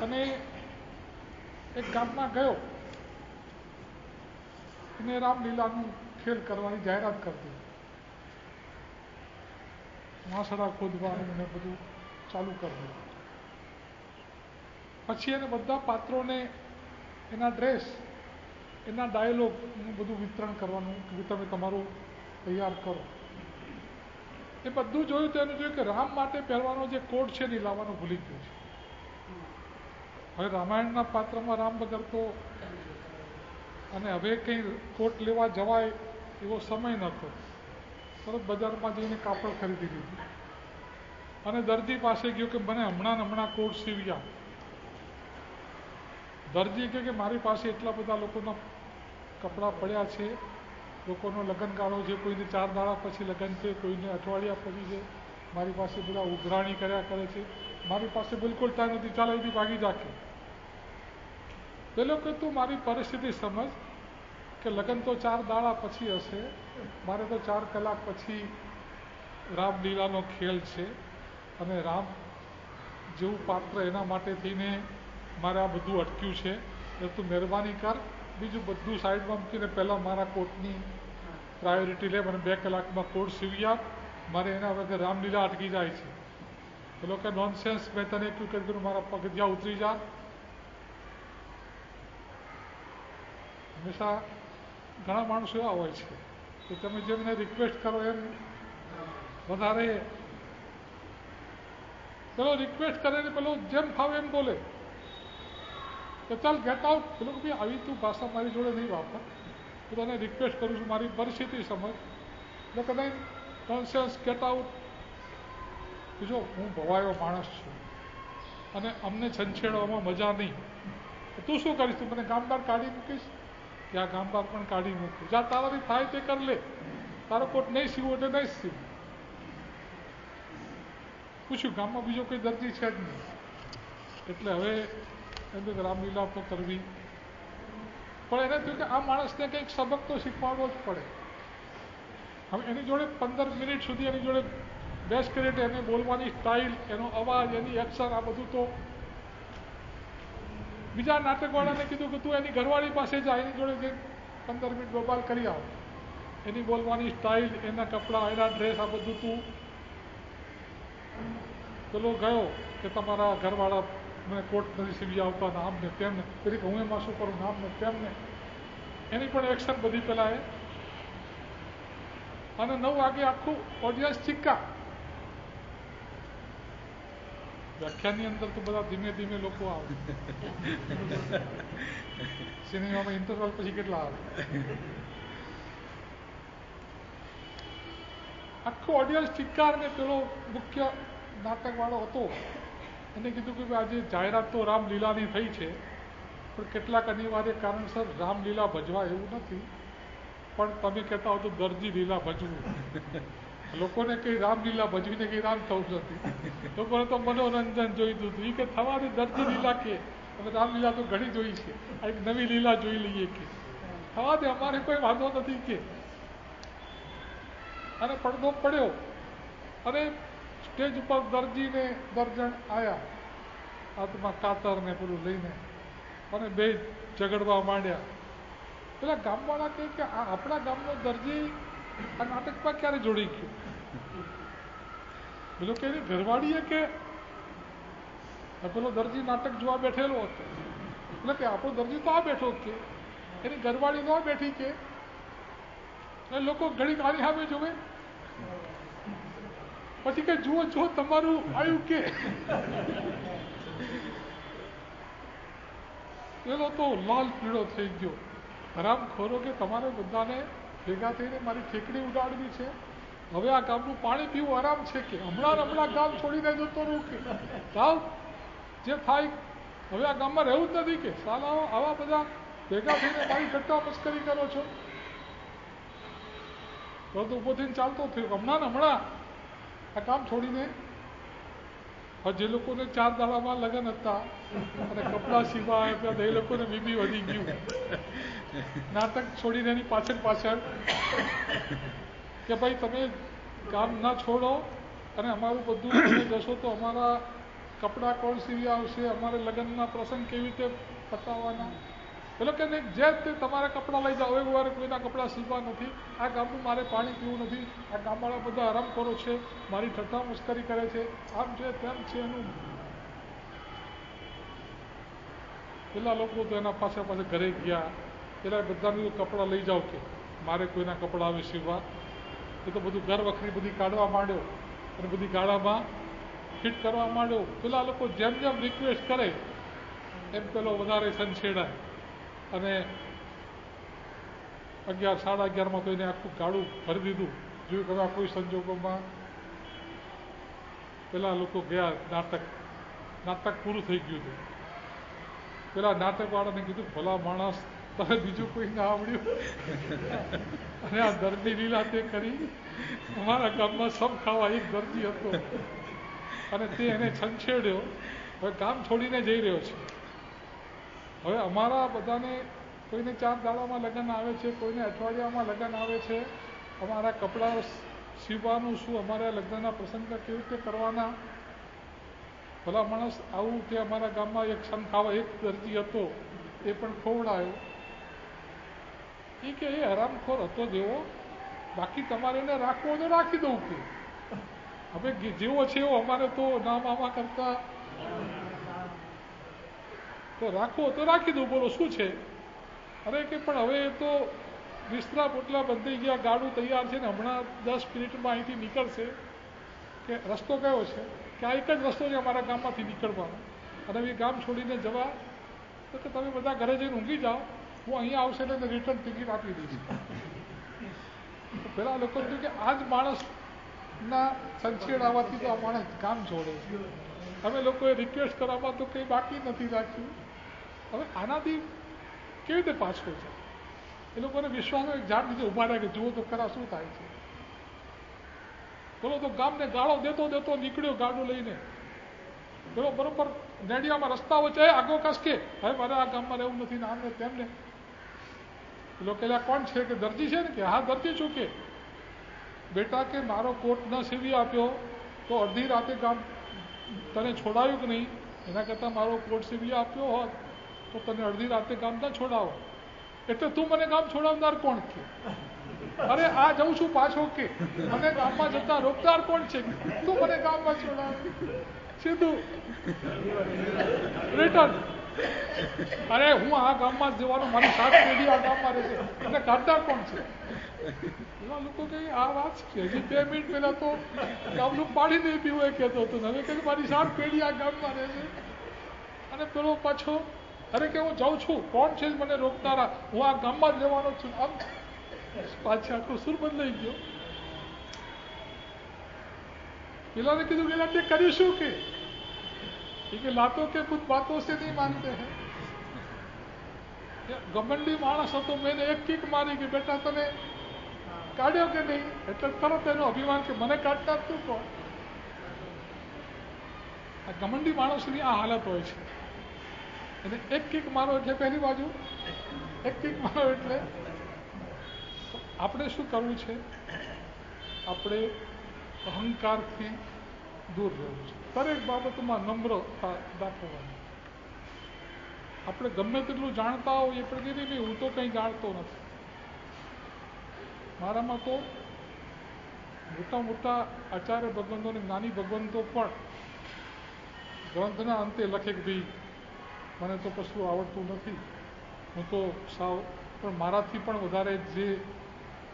અને એક ગામમાં ગયો અને રામલીલાનું ખેલ કરવાની જાહેરાત કરતી. વાંસળા ખોદવાનું ને બધું ચાલુ કરી દીધું. પછી એને બધા પાત્રોને એના ડ્રેસ, એના ડાયલોગનું બધું વિતરણ કરવાનું કે તમે તમારું તૈયાર કરો. એ બધું જોયું તો એનું જોયું કે રામ માટે પહેરવાનો જે કોટ છે ને લાવવાનો ભૂલી ગયો છે. હવે રામાયણના પાત્રમાં રામ વગર તો, અને હવે કંઈ કોટ લેવા જવાય એવો સમય નહોતો. તરત બજારમાં જઈને કાપડ ખરીદી લીધું અને દરજી પાસે ગયો કે મને હમણાં કોટ સીવ્યા. દરજી કહે કે મારી પાસે એટલા બધા લોકોના કપડાં પડ્યા છે, લોકોનો લગ્નગાળો છે, કોઈને 4 દાડા પછી લગ્ન છે, કોઈને અઠવાડિયા પછી છે, મારી પાસે બધા ઉઘરાણી કર્યા કરે છે, મારી પાસે બિલકુલ ટાઈમ નથી, ચાલ અહીંથી ભાગી જાકે. પેલો કે તું મારી પરિસ્થિતિ સમજ, કે લગ્ન તો 4 દાડા પછી હશે, મારે તો 4 કલાક પછી રામલીલાનો ખેલ છે અને રામ જેવું પાત્ર એના માટે થઈને મારે આ બધું અટક્યું છે, એટલે તું મહેરબાની કર, બીજું બધું સાઈડમાં મૂકીને પહેલાં મારા કોટની પ્રાયોરિટી લે, મને 2 કલાકમાં કોટ સીવી આપ, મારે એના વગર રામલીલા અટકી જાય છે. પેલો કે નોનસેન્સ, મેં તને એટલું કીધું મારા પગથિયાં ઉતરી જા. હંમેશા ઘણા માણસો એવા હોય છે કે તમે જેમને રિક્વેસ્ટ કરો એમ વધારે પેલો રિક્વેસ્ટ કરે ને પેલો જેમ ફાવે એમ બોલે કે ચાલ ગેટ આઉટ. પેલો કે ભાઈ આવી તું ભાષા મારી જોડે નહીં વાપર, હું તને રિક્વેસ્ટ કરું છું, મારી પરિસ્થિતિ સમજ. એટલે કે નહીં, નોનસેન્સ, ગેટ આઉટ. જો હું ભવાયો માણસ છું અને અમને છંછેડવામાં મજા નહીં, તું શું કરીશ? તું મને ગામ બહાર કાઢી મૂકીશ? ત્યાં ગામ બહાર પણ કાઢી મૂકીશ. જ્યાં તારાથી થાય તે કર લે, તારો કોટ નહીં સીવું એટલે નહીં સીવું. પૂછ્યું ગામમાં બીજો કોઈ દર્દી છે જ નહીં, એટલે હવે એમ કે રામલીલા તો કરવી, પણ એને થયું કે આ માણસને કંઈક સબક તો શીખવાડવો જ પડે. હવે એની જોડે 15 મિનિટ સુધી એની જોડે બેસ કરી, એને બોલવાની સ્ટાઇલ, એનો અવાજ, એની એક્શન, આ બધું તો બીજા નાટકવાળાને કીધું કે તું એની ઘરવાળી પાસે જા, એની જોડે જે 15 મિનિટ બબાલ કરી આવ, એની બોલવાની સ્ટાઇલ, એના કપડાં, એના ડ્રેસ, આ બધું તું. પેલો ગયો કે તમારા ઘરવાળા મને કોટ નથી સીવી આવતા, નામ ને તેમને. પેલી હું એમાં શું કરું, નામ ને તેમને. એની પણ એક્શન બધી પેલા એ. અને 9 વાગે આખું ઓડિયન્સ ચીક્કા. વ્યાખ્યાનની અંદર તો બધા ધીમે ધીમે લોકો આવે, સિનેમામાં ઇન્ટરવલ પછી કેટલા આવે. આખું ઓડિયન્સ ચિક્કાર. ને પેલો મુખ્ય નાટકવાળો હતો, એને કીધું કે આજે જાહેરાત તો રામલીલાની થઈ છે, પણ કેટલાક અનિવાર્ય કારણસર રામલીલા ભજવા એવું નથી, પણ તમે કહેતા હો તો દરજી લીલા ભજવું. લોકોને કંઈ રામલીલા ભજવીને કંઈ રામ થવું નથી, લોકોને તો મનોરંજન જોઈતું હતું. એ કે થવાની દરજી લીલા કે અમે રામલીલા તો ઘણી જોઈ છે, આ એક નવી લીલા જોઈ લઈએ કે થવા દે, અમારે કોઈ વાંધો નથી કે. અને પડદો પડ્યો અને સ્ટેજ ઉપર દરજીને દર્જન આવ્યા, હાથમાં કાતર ને પેલું લઈને, અને બે ઝઘડવા માંડ્યા. પેલા ગામવાળા કહે કે આ આપણા ગામનો દરજી આ નાટકમાં ક્યારે જોડી ગયો? પેલો કે એની ઘરવાળીએ કે પેલો દરજી નાટક જોવા બેઠેલો હતો, એટલે કે આપણો દરજી તો આ બેઠો કે એની ઘરવાળી તો આ બેઠી કે. લોકો ઘડી આની સામે જોવે, પછી કે જુઓ જુઓ તમારું આવ્યું કે. પેલો તો લાલ પીળો થઈ ગયો. હરામખોરો કે તમારે બધાને ભેગા થઈને મારી ઠેકડી ઉડાડવી છે? હવે આ ગામનું પાણી પીવું આરામ છે કે હમણાં ગામ છોડીને જતો રહું કે સાવ જે થાય. હવે આ ગામમાં રહેવું જ નથી કે સાલા આવા બધા ભેગા થઈને મારી ઠટ્ટા મસ્કરી કરો છો. તો ઊભો થઈને ચાલતો થયો. હમણાં આ કામ છોડીને, જે લોકોને 4 દાડામાં લગ્ન હતા અને કપડાં સીવા આપ્યા, એ લોકોને બીબી વધી ગયું. નાટક છોડીને એની પાછળ કે ભાઈ તમે કામ ના છોડો અને અમારું બધું તમે જશો તો અમારા કપડાં કોણ સીવી આવશે, અમારે લગ્નના પ્રસંગ કેવી રીતે પતાવવાના. પેલો કે નહીં, જે તે તમારા કપડાં લઈ જાઓ, એવું વાર કોઈના કપડાં સીવવા નથી. આ ગામનું મારે પાણી પીવું નથી. આ ગામવાળા બધા આરામખોરો છે, મારી ઠઠ્ઠા મસ્કરી કરે છે, આમ છે તેમ છે. એનું પેલા લોકો તો એના પાસે ઘરે ગયા, પેલા બધાનું કપડાં લઈ જાઓ કે મારે કોઈના કપડાં આવે સીવવા. એ તો બધું ઘર વખરી બધી કાઢવા માંડ્યો અને બધી ગાળામાં ફિટ કરવા માંડ્યો. પેલા લોકો જેમ જેમ રિક્વેસ્ટ કરે એમ પેલો વધારે સંછેડાય અને 11, સાડા 11માં તો એને આખું ગાડું ભરી દીધું. જોયું કે આ કોઈ સંજોગોમાં પેલા લોકો ગયા. નાટક પૂરું થઈ ગયું હતું. પેલા નાટકવાળાને કીધું ભલા માણસ, તમે બીજું કોઈ ના આવડ્યું અને આ દર્દી લીલા તે કરી. અમારા ગામમાં સબ ખાવા એક દર્દી હતો અને તે એને છંછેડ્યો. હવે કામ છોડીને જઈ રહ્યો છે. હવે અમારા બધાને કોઈને 4 દાડામાં લગ્ન આવે છે, કોઈને અઠવાડિયામાં લગ્ન આવે છે. અમારા કપડાં સીવવાનું શું, અમારા લગ્નના પ્રસંગ કેવી રીતે કરવાના. ભલા માણસ આવું કે અમારા ગામમાં એક સંખાવા એક દરજી હતો, એ પણ ખોવડાયો. એ કે એ હરામખોર હતો જેવો, બાકી તમારે એને રાખવો તો રાખી દઉં કે હવે જેવો છે એવો અમારે તો ના મામા કરતા તો રાખવો તો રાખી દઉં, બોલો શું છે. અરે કે પણ હવે એ તો વિસ્તરા પોટલા બંધાઈ ગયા, ગાડું તૈયાર છે ને હમણાં 10 મિનિટમાં અહીંથી નીકળશે. કે રસ્તો કયો છે? કે આ એક જ રસ્તો છે અમારા ગામમાંથી નીકળવાનો, અને એ ગામ છોડીને જવા. તો કે તમે બધા ઘરે જઈને ઊંઘી જાઓ, હું અહીંયા આવશે એટલે રિટર્ન ટિકિટ આપી દઈશ. તો પેલા લોકો કહ્યું કે આ જ માણસના સંછેડાવાથી તો આ માણસ ગામ છોડે છે. અમે લોકોએ રિક્વેસ્ટ કરવામાં તો કંઈ બાકી નથી રાખ્યું. હવે આનાથી કેવી રીતે પાછો છે? એ લોકોને વિશ્વાસનો એક ઝાડ નીચે ઉભા રહ્યા કે જુઓ તો ખરા શું થાય છે. બોલો તો ગામને ગાળો દેતો દેતો નીકળ્યો ગાડું લઈને. પેલો બરોબર નેડિયામાં રસ્તા વચ્ચે આગો કસકે હવે મારે આ ગામમાં રહેવું નથી ને આમને તેમને. પેલો કહેલા કોણ છે? કે દરજી છે ને. કે હા દરજી છું. કે બેટા કે મારો કોટ ન સીવી આપ્યો તો અડધી રાતે ગામ તને છોડાયું કે નહીં, એના કરતાં મારો કોટ સીવી આપ્યો હોત તો તને અડધી રાતે ગામ ના છોડાવો. એટલે તું મને ગામ છોડાવનાર કોણ છે? અરે આ જઉં છું પાછો. કે મને ગામમાં જતા રોકનાર કોણ છે? તું મને ગામમાં છોડાવ. સીધું રિટર્ન. અરે હું આ ગામમાં જ જવાનું, મારી 7 પેઢી આ ગામમાં રહેશે, અને કાઢનાર કોણ છે? એવા લોકો કહે આ વાત છે. હજી 2 મિનિટ પહેલા તો ગામનું પાણી નહીં પીવું એ કહેતો હતો, હવે કે મારી 7 પેઢી આ ગામમાં રહેશે. અને પેલો પાછો અરે કે હું જાઉં છું, કોણ છે મને રોકનારા, હું આ ગામમાં જ રહેવાનો છું. આમ પાછી આખો સુર બદલાઈ ગયો. પેલાને કીધું કે તે કરીશું. કે લાતો કે કુછ બાતો સે નહીં માનતે હૈ. ગમંડી માણસ હતો, મેં એક કિક મારી કે બેટા તને કાઢ્યો કે નહીં, એટલે તરત એનો અભિમાન કે મને કાઢતા તું કોણ. આ ગમંડી માણસની આ હાલત હોય છે. અને એક કિક મારો એટલે પહેલી બાજુ એક કિક મારો એટલે આપણે શું કરવું છે? આપણે અહંકારથી દૂર રહેવું છે. દરેક બાબતમાં નમ્રતા દાખવવાની. આપણે ગમે તેટલું જાણતા હોય એ પણ કહીએ નહીં હું તો કંઈ જાણતો નથી. મારામાં તો મોટા મોટા આચાર્ય ભગવંતો અને જ્ઞાની ભગવંતો પણ ગ્રંથના અંતે લખે કે ભાઈ મને તો કશું આવડતું નથી, હું તો સાવ, પણ મારાથી પણ વધારે જે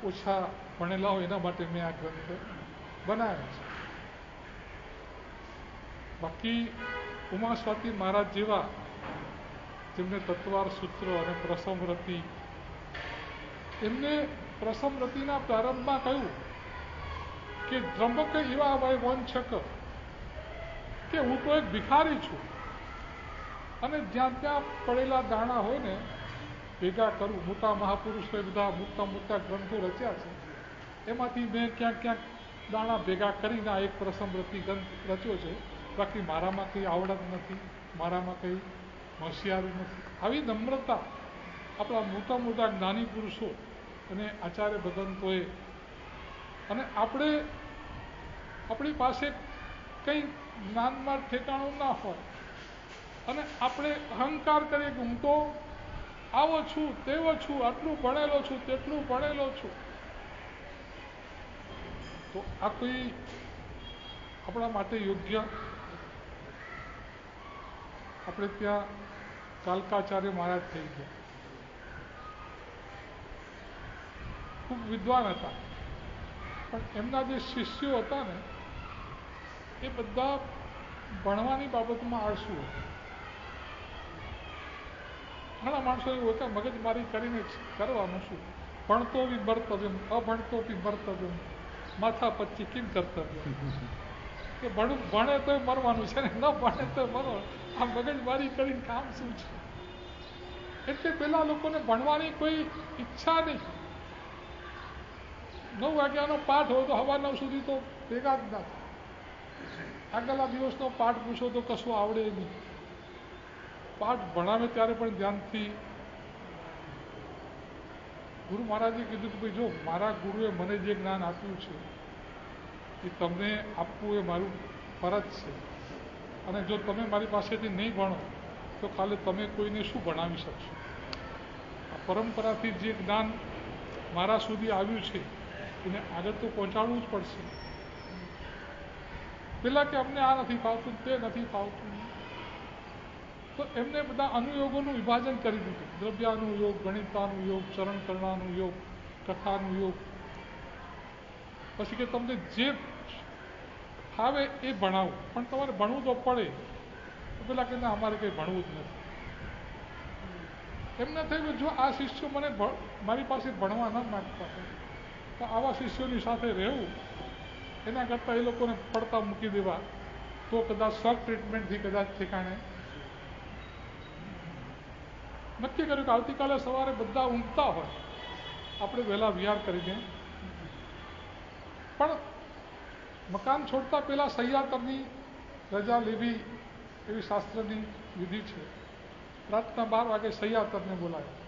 ઓછા ભણેલા હોય એના માટે મેં આ ગ્રંથ બનાવ્યા છે. બાકી ઉમા સ્વાતિ મહારાજ જેવા જેમને તત્વાર સૂત્ર અને પ્રસમરતિ, એમને પ્રસમરતિના પ્રારંભમાં કહ્યું કે ત્રંબક એવા વંશક કે હું તો એક ભિખારી છું, અને જ્યાં ત્યાં પડેલા દાણા હોય ને ભેગા કરું. મોટા મહાપુરુષોએ બધા મોટા મોટા ગ્રંથો રચ્યા છે, એમાંથી મેં ક્યાંક ક્યાંક દાણા ભેગા કરીને આ એક પ્રસમરતિ ગ્રંથ રચ્યો છે. બાકી મારામાં કંઈ આવડત નથી, મારામાં કંઈ હોશિયારી નથી. આવી નમ્રતા આપણા મોટા મોટા જ્ઞાની પુરુષો અને આચાર્ય ભગવંતોએ. અને આપણી પાસે કંઈ જ્ઞાનમાં ઠેકાણું ના હોય અને આપણે અહંકાર કરીએ કે હું તો આવો છું, તેવો છું, આટલું ભણેલો છું, તેટલું ભણેલો છું, તો આ કોઈ આપણા માટે યોગ્ય. આપણે ત્યાં કાલકાચાર્ય મહારાજ થઈ ગયા, ખૂબ વિદ્વાન હતા, પણ એમના જે શિષ્યો હતા ને એ બધા ભણવાની બાબતમાં આળસુ હતા. ઘણા માણસો એવું હોય કે મગજમારી કરીને કરવાનું શું, ભણતો બી મર્તવ્યમ, અભણતો બી મર્તવ્યમ, માથા પચ્ચી કેમ કર્તવ્ય. કે ભણે તો મરવાનું છે ને, ન ભણે તો મરવાનું. આ મગજમારી કરીને કામ શું છે? એટલે પેલા લોકોને ભણવાની કોઈ ઈચ્છા નહીં. 9 વાગ્યાનો પાઠ હોય તો સવા 9 સુધી તો ભેગા જ ના થાય. આગલા દિવસનો પાઠ પૂછો તો કશું આવડે નહીં. પાઠ ભણાવે ત્યારે પણ ધ્યાનથી ગુરુ મહારાજે કીધું કે ભાઈ જો મારા ગુરુએ મને જે જ્ઞાન આપ્યું છે એ તમને આપવું એ મારું ફરજ છે, અને જો તમે મારી પાસેથી નહીં ભણો તો કાલે તમે કોઈને શું ભણાવી શકશો? આ પરંપરાથી જે જ્ઞાન મારા સુધી આવ્યું છે એને આગળ તો પહોંચાડવું જ પડશે. પેલા કે અમને આ નથી ફાવતું, તે નથી ફાવતું, તો એમને બધા અનુયોગોનું વિભાજન કરી દીધું. દ્રવ્યાનુયોગ, ગણિતાનુયોગ, ચરણ કરણાનુયોગ, કથાનુયોગ. પછી કે તમને જે ફાવે એ ભણાવો, પણ તમારે ભણવું તો પડે. તો પેલા કે ના, અમારે કંઈ ભણવું જ નથી. એમને થયું જો આ શિષ્યો મને મારી પાસે ભણવા ન માગતા હોય તો આવા શિષ્યોની સાથે રહેવું એના કરતાં એ લોકોને પડતા મૂકી દેવા તો કદાચ શોક ટ્રીટમેન્ટથી કદાચ ઠેકાણે. નક્કી કર્યું કે આવતીકાલે સવારે બધા ઊંઘતા હોય આપણે વહેલા વિહાર કરીને, પણ મકાન છોડતા પહેલાં સહ્યાતરની રજા લેવી એવી શાસ્ત્રની વિધિ છે. રાતના 12 વાગે સહ્યાતરને બોલાવ્યા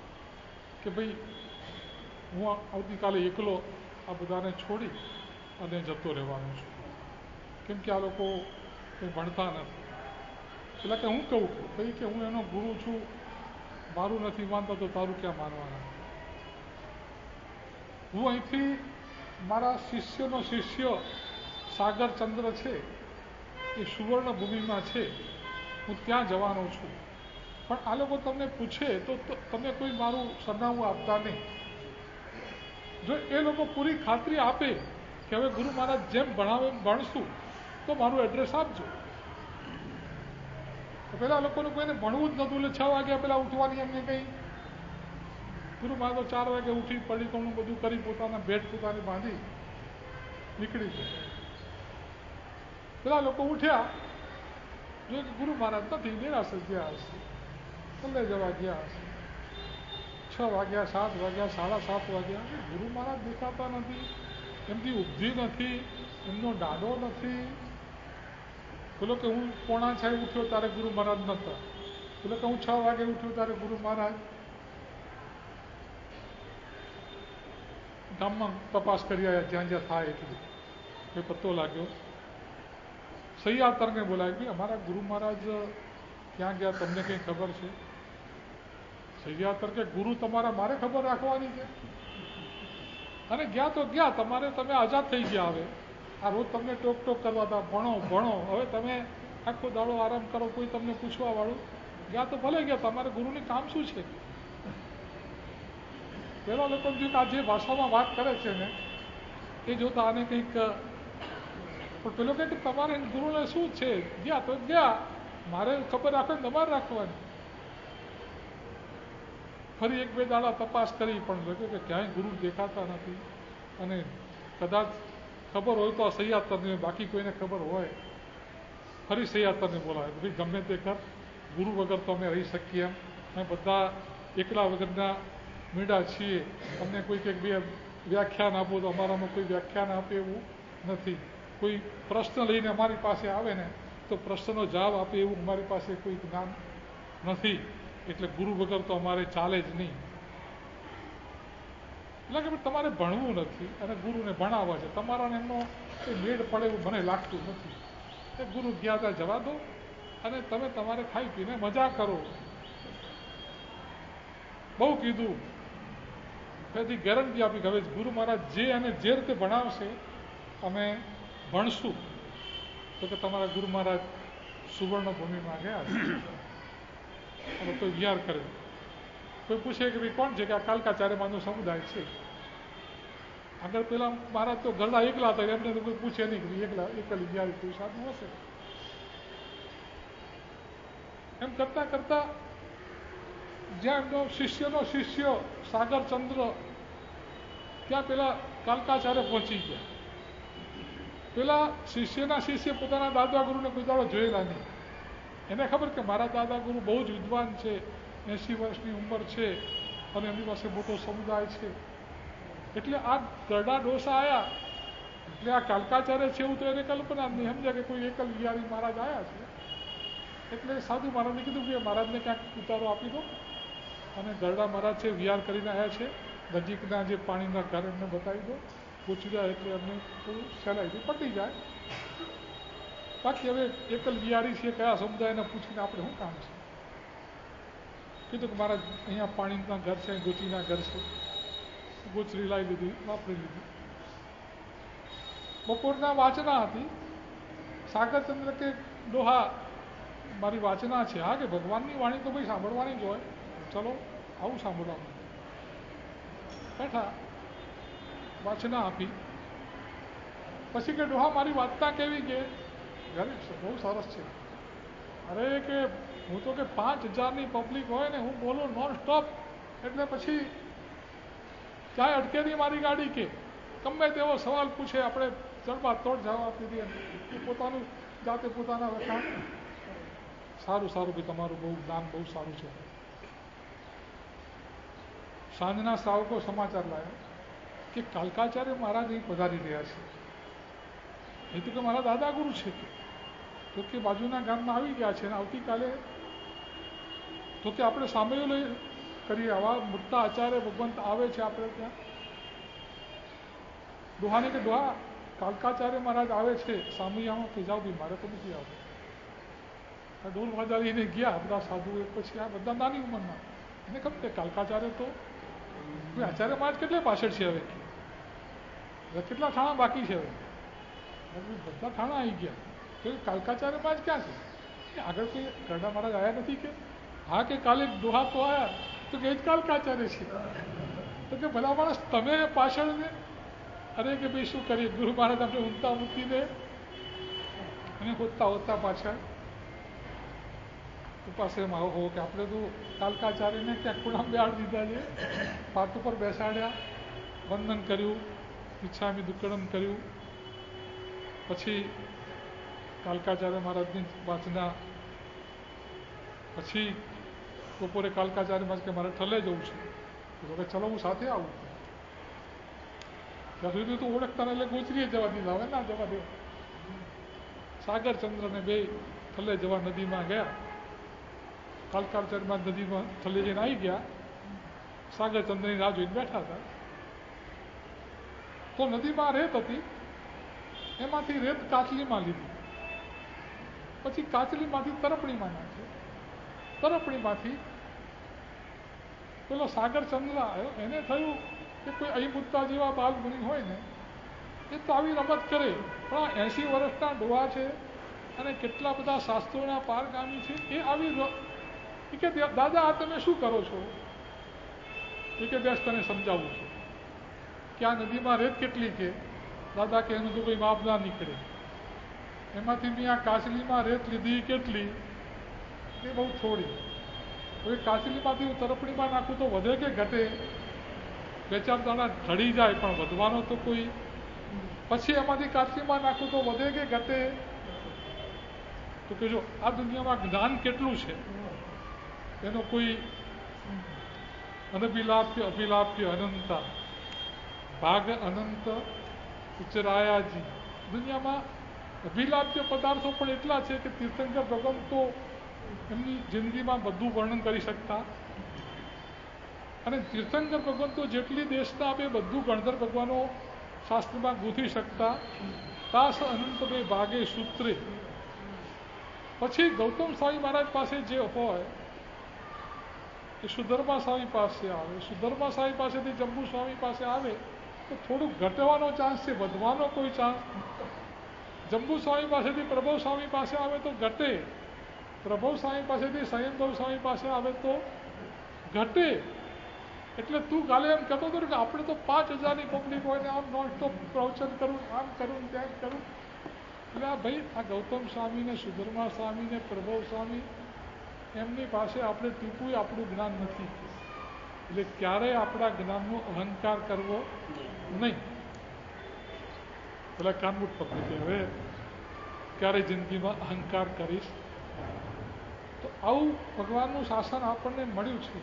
કે ભાઈ હું આવતીકાલે એકલો આ બધાને છોડી અને જતો રહેવાનો છું, કેમ કે આ લોકો કંઈ ભણતા નથી. એટલે કે હું કહું ભાઈ કે હું એનો ગુરુ છું, મારું નથી માનતા તો તારું ક્યાં માનવાના? હું અહીંથી મારા શિષ્યનો શિષ્ય સાગરચંદ્ર છે એ સુવર્ણ ભૂમિમાં છે, હું ત્યાં જવાનો છું. પણ આ લોકો તમને પૂછે તો તમે કોઈ મારું સરનામું આપતા નહીં. જો એ લોકો પૂરી ખાતરી આપે કે હવે ગુરુ મહારાજ જેમ ભણાવે એમ ભણશું તો મારું એડ્રેસ આપજો. તો પેલા લોકોને કોઈને ભણવું જ નહોતું, એટલે 6 વાગ્યા પહેલાં ઉઠવાની એમને કંઈ. ગુરુ મહારાજ તો 4 વાગે ઉઠી પડીકણું બધું કરી પોતાના ભેટ પોતાની બાંધી નીકળી ગયા. પેલા લોકો ઉઠ્યા, જો કે ગુરુ મહારાજ નથી, નિરાશ ગયા હશે, છેલ્લે જવા ગયા હશે. 6 વાગ્યા, 7 વાગ્યા, 7:30 વાગ્યા, ગુરુ મહારાજ દેખાતા નથી, એમની ઉપજી નથી, એમનો દાડો નથી. પેલો કે હું 5:45 ઉઠ્યો ત્યારે ગુરુ મહારાજ નહોતા, પેલો કે હું 6 વાગે ઉઠ્યો ત્યારે ગુરુ મહારાજ. ગામમાં તપાસ કરી આવ્યા જ્યાં જ્યાં થાય એટલું, એ પત્તો લાગ્યો. સહ્યાતરને બોલાવી કે અમારા ગુરુ મહારાજ ક્યાં ગયા, તમને કંઈ ખબર છે? સહ્યાતર કે ગુરુ તમારા મારે ખબર રાખવાની છે? અને ગયા તો ગયા, તમે આઝાદ થઈ ગયા. હવે આ રોજ તમને ટોક ટોક કરવા હતા, ભણો ભણો, હવે તમે આખો દાડો આરામ કરો, કોઈ તમને પૂછવાવાળું. ગયા તો ભલે ગયા, તમારે ગુરુની કામ શું છે? પેલા લોકો થયું કે આ જે ભાષામાં વાત કરે છે ને એ જોતા આને કંઈક. પણ પેલો કહે કે તમારે ગુરુને શું છે? ગયા તો ગયા, મારે ખબર રાખે તમારે રાખવાની. ફરી 1-2 દાડા તપાસ કરી પણ લાગ્યું કે ક્યાંય ગુરુ દેખાતા નથી. અને કદાચ ખબર હોય તો આ સહ્યાતરને, બાકી કોઈને ખબર હોય. ફરી સહ્યાતરને બોલાવે, ભાઈ ગમે તે કર, ગુરુ વગર તો અમે રહી શકીએ એમ, અમે બધા એકલા વગરના મીંડા છીએ. અમને કોઈ કંઈક બે વ્યાખ્યાન આપો તો અમારામાં કોઈ વ્યાખ્યાન આપે એવું નથી. કોઈ પ્રશ્ન લઈને અમારી પાસે આવે ને તો પ્રશ્નનો જવાબ આપે એવું અમારી પાસે કોઈ જ્ઞાન નથી. એટલે ગુરુ વગર તો અમારે ચાલે જ નહીં. એટલે કે તમારે ભણવું નથી અને ગુરુને ભણાવવા છે, તમારાને એમનો એ મેળ પડે એવું મને લાગતું નથી. એ ગુરુ ગયા ત્યાં જવા દો અને તમે તમારે ખાઈ પીને મજા કરો. બહુ કીધું, તેથી ગેરંટી આપી કે હવે ગુરુ મહારાજ જે અને જે રીતે ભણાવશે અમે ભણશું. તો કે તમારા ગુરુ મહારાજ સુવર્ણ ભૂમિમાં ગયા અને કોઈ વિહાર કરે. કોઈ પૂછે કે ભાઈ કોણ છે? કે આ કાલકાચાર્યમાંનો સમુદાય છે. આગળ પેલા મહારાજ તો ઘરના એકલા હતા, એમને તો કોઈ પૂછે નહીં કે એકલી વિહારી કોઈ સાધુ હશે. એમ કરતા કરતા જ્યાં એમનો શિષ્યનો શિષ્ય સાગરચંદ્ર, ત્યાં પેલા કાલકાચાર્ય પહોંચી ગયા. પેલા શિષ્યના શિષ્ય પોતાના દાદા ગુરુને કોઈ દાડો જોયેલા નહીં. એને ખબર કે મારા દાદા ગુરુ બહુ જ વિદ્વાન છે, 80 વર્ષની ઉંમર છે અને એમની પાસે મોટો સમુદાય છે. એટલે આ ગરડા ડોસા આવ્યા એટલે આ કાલકાચાર્ય છે એવું તો એને કલ્પના નહીં સમજ્યા કે કોઈ એકલ વિહારી મહારાજ આવ્યા છે. એટલે સાધુ મહારાજને કીધું કે મહારાજને ક્યાંક ઉતારો આપી દો, અને ગરડા મહારાજ છે વિહાર કરીને આવ્યા છે, નજીકના જે પાણીના ઘર એમને બતાવી દો, પૂછી જાય એટલે એમને થોડું સહેલાઈથી પતી જાય. બાકી હવે એકલ બિહારી છે, કયા સમુદાયને પૂછીને આપણે શું કામ છે. કીધું કે મારા અહીંયા પાણીના ઘર છે, ગોચીના ઘર છે. ગોચરી લાવી લીધી, વાપરી લીધી. બપોરના વાચના હતી. સાગરચંદ્ર કે ડોહા મારી વાચના છે. હા કે ભગવાનની વાણી તો ભાઈ સાંભળવાની જ હોય, ચલો આવું સાંભળવાનું. બેઠા, વાચના આપી. પછી કે ડોહા મારી વાર્તા કેવી? કે ગરીબ છે, બહુ સરસ છે. અરે કે હું તો કે 5000ની પબ્લિક હોય ને, હું બોલું નોન સ્ટોપ એટલે પછી ક્યાંય અટકે નહીં મારી ગાડી. કે ગમે તેવો સવાલ પૂછે આપણે જડબા તોડ જવાબ આપી દઈએ. પોતાનું જાતે પોતાના વખાણ. સારું સારું ભાઈ, તમારું બહુ જ્ઞાન બહુ સારું છે. સાંજના શ્રાવકો સમાચાર લાવ્યા કે કાલકાચાર્ય મહારાજ અહીં પધારી રહ્યા છે. એ તો કે મારા દાદા ગુરુ છે. તો કે બાજુના ગામમાં આવી ગયા છે, અને આવતીકાલે તો કે આપણે સાંભળ્યું લઈ કરીએ. આવા મોટા આચાર્ય ભગવંત આવે છે આપણે ત્યાં. ડોહાને કે ડોહા કાલકાચાર્ય મહારાજ આવે છે સામૈયામાં, કે જાઓ ભાઈ, મારે તો નથી આવતું. ઢોલ વાજા લઈને ગયા બધા સાધુઓ. પછી આ બધા નાની ઉંમરના એને ખબર કે કાલકાચાર્ય તો આચાર્ય મહારાજ કેટલે પાછળ છે. હવે કેટલા થાણા બાકી છે. હવે બધા થાણા આવી ગયા. તો કાલકાચાર્ય મહારાજ ક્યાં છે? આગળ કોઈ ગરડા મહારાજ આવ્યા નથી? કે હા કે કાલે ડોહા તો આવ્યા. તો કે જ કાલકાચાર્ય છે. તો કે ભલા માણસ તમે પાછળ ને. અરે કે ભાઈ શું કરીએ, ગુરુ મહારાજ આપણે ઊંઘતા મૂકીને અને હોતા હોતા પાછળ ઉપાસમાં હો કે આપણે તો કાલકાચાર્યને ક્યાંક ખૂણા બેહાડી દીધા છે. પાટ ઉપર બેસાડ્યા, વંદન કર્યું, ઈચ્છામી દુક્કડમ કર્યું. પછી કાલકાચાર્ય મહારાજની વાચના. પછી બપોરે કાલકાચાર્ય મહારાજ કે મારે ઠલે જવું છે. તો કે ચલો હું સાથે આવું. ત્યાં સુધી તો ઓળખતા એટલે ગોચરીએ જવા દીધા, હવે ના જવા દે. સાગરચંદ્રને બે ઠલે જવા નદીમાં ગયા. કાલકાચાર્ય નદીમાં ઠલે જઈને આવી ગયા. સાગરચંદ્રની રાહ જોઈને બેઠા હતા. તો નદીમાં રેત હતી, એમાંથી રેત કાચલીમાં લીધી. પછી કાચલીમાંથી તરપણીમાં નાખી. તરપણીમાંથી પેલો સાગરચંદ્ર આવ્યો. એને થયું કે કોઈ અહીમુત્તા જેવા બાલ બની હોય ને, એ તો આવી રમત કરે. પણ આ 80 વર્ષના ડોહા છે અને કેટલા બધા શાસ્ત્રોના પારગામી છે, એ આવી કે દાદા આ તમે શું કરો છો? એ કે બેસ તને સમજાવું છું કે આ નદીમાં રેત કેટલી કે દાદા કે એનું તો કોઈ માપ ના નીકળે. એમાંથી મેં આ કાચલીમાં રેત લીધી કેટલી? એ બહુ થોડી. હવે કાચલીમાંથી હું તરફડીમાં નાખું તો વધે કે ઘટે? બે ચાર દાણા ઢળી જાય પણ વધવાનો તો કોઈ. પછી એમાંથી કાચલીમાં નાખું તો વધે કે ઘટે? તો કે જો આ દુનિયામાં જ્ઞાન કેટલું છે એનો કોઈ અનભિલાપ્ય અભિલાપ્ય અનંતા ભાગ અનંત ઉચરાયાજી. દુનિયામાં અભિલાપ્ય પદાર્થો પણ એટલા છે કે તીર્થંકર ભગવાન તો એમની જિંદગીમાં બધું વર્ણન કરી શકતા. અને તીર્થંકર ભગવાન તો જેટલી દેશના આપે બધું ગણધર ભગવાનો શાસ્ત્રમાં ગૂંથી શકતા. તાસ અનંત બે ભાગે સૂત્રે. પછી ગૌતમ સ્વામી મહારાજ પાસે જે હોય એ સુધર્મા સ્વામી પાસે આવે. સુધર્મા સ્વામી પાસેથી જંબુ સ્વામી પાસે આવે તો થોડુંક ઘટવાનો ચાન્સ છે, વધવાનો કોઈ ચાન્સ. જંબુ સ્વામી પાસેથી પ્રભવ સ્વામી પાસે આવે તો ઘટે. પ્રભવ સ્વામી પાસેથી સંયમભવ સ્વામી પાસે આવે તો ઘટે. એટલે તું કાલે એમ કહેતો હતો કે આપણે તો 5000ની પબ્લિક હોય ને આમ નોન સ્ટોપ પ્રવચન કરું, આમ કરું તેમ કરું. એટલે આ ભાઈ આ ગૌતમ સ્વામી ને સુધર્મા સ્વામી ને પ્રભવ સ્વામી એમની પાસે આપણે ટીપું આપણું જ્ઞાન નથી. એટલે ક્યારેય આપણા જ્ઞાનનો અહંકાર કરવો નહીં. પેલા કાનમૂટ પકડી હવે ક્યારેય જિંદગીમાં અહંકાર કરીશ. તો આવું ભગવાનનું શાસન આપણને મળ્યું છે.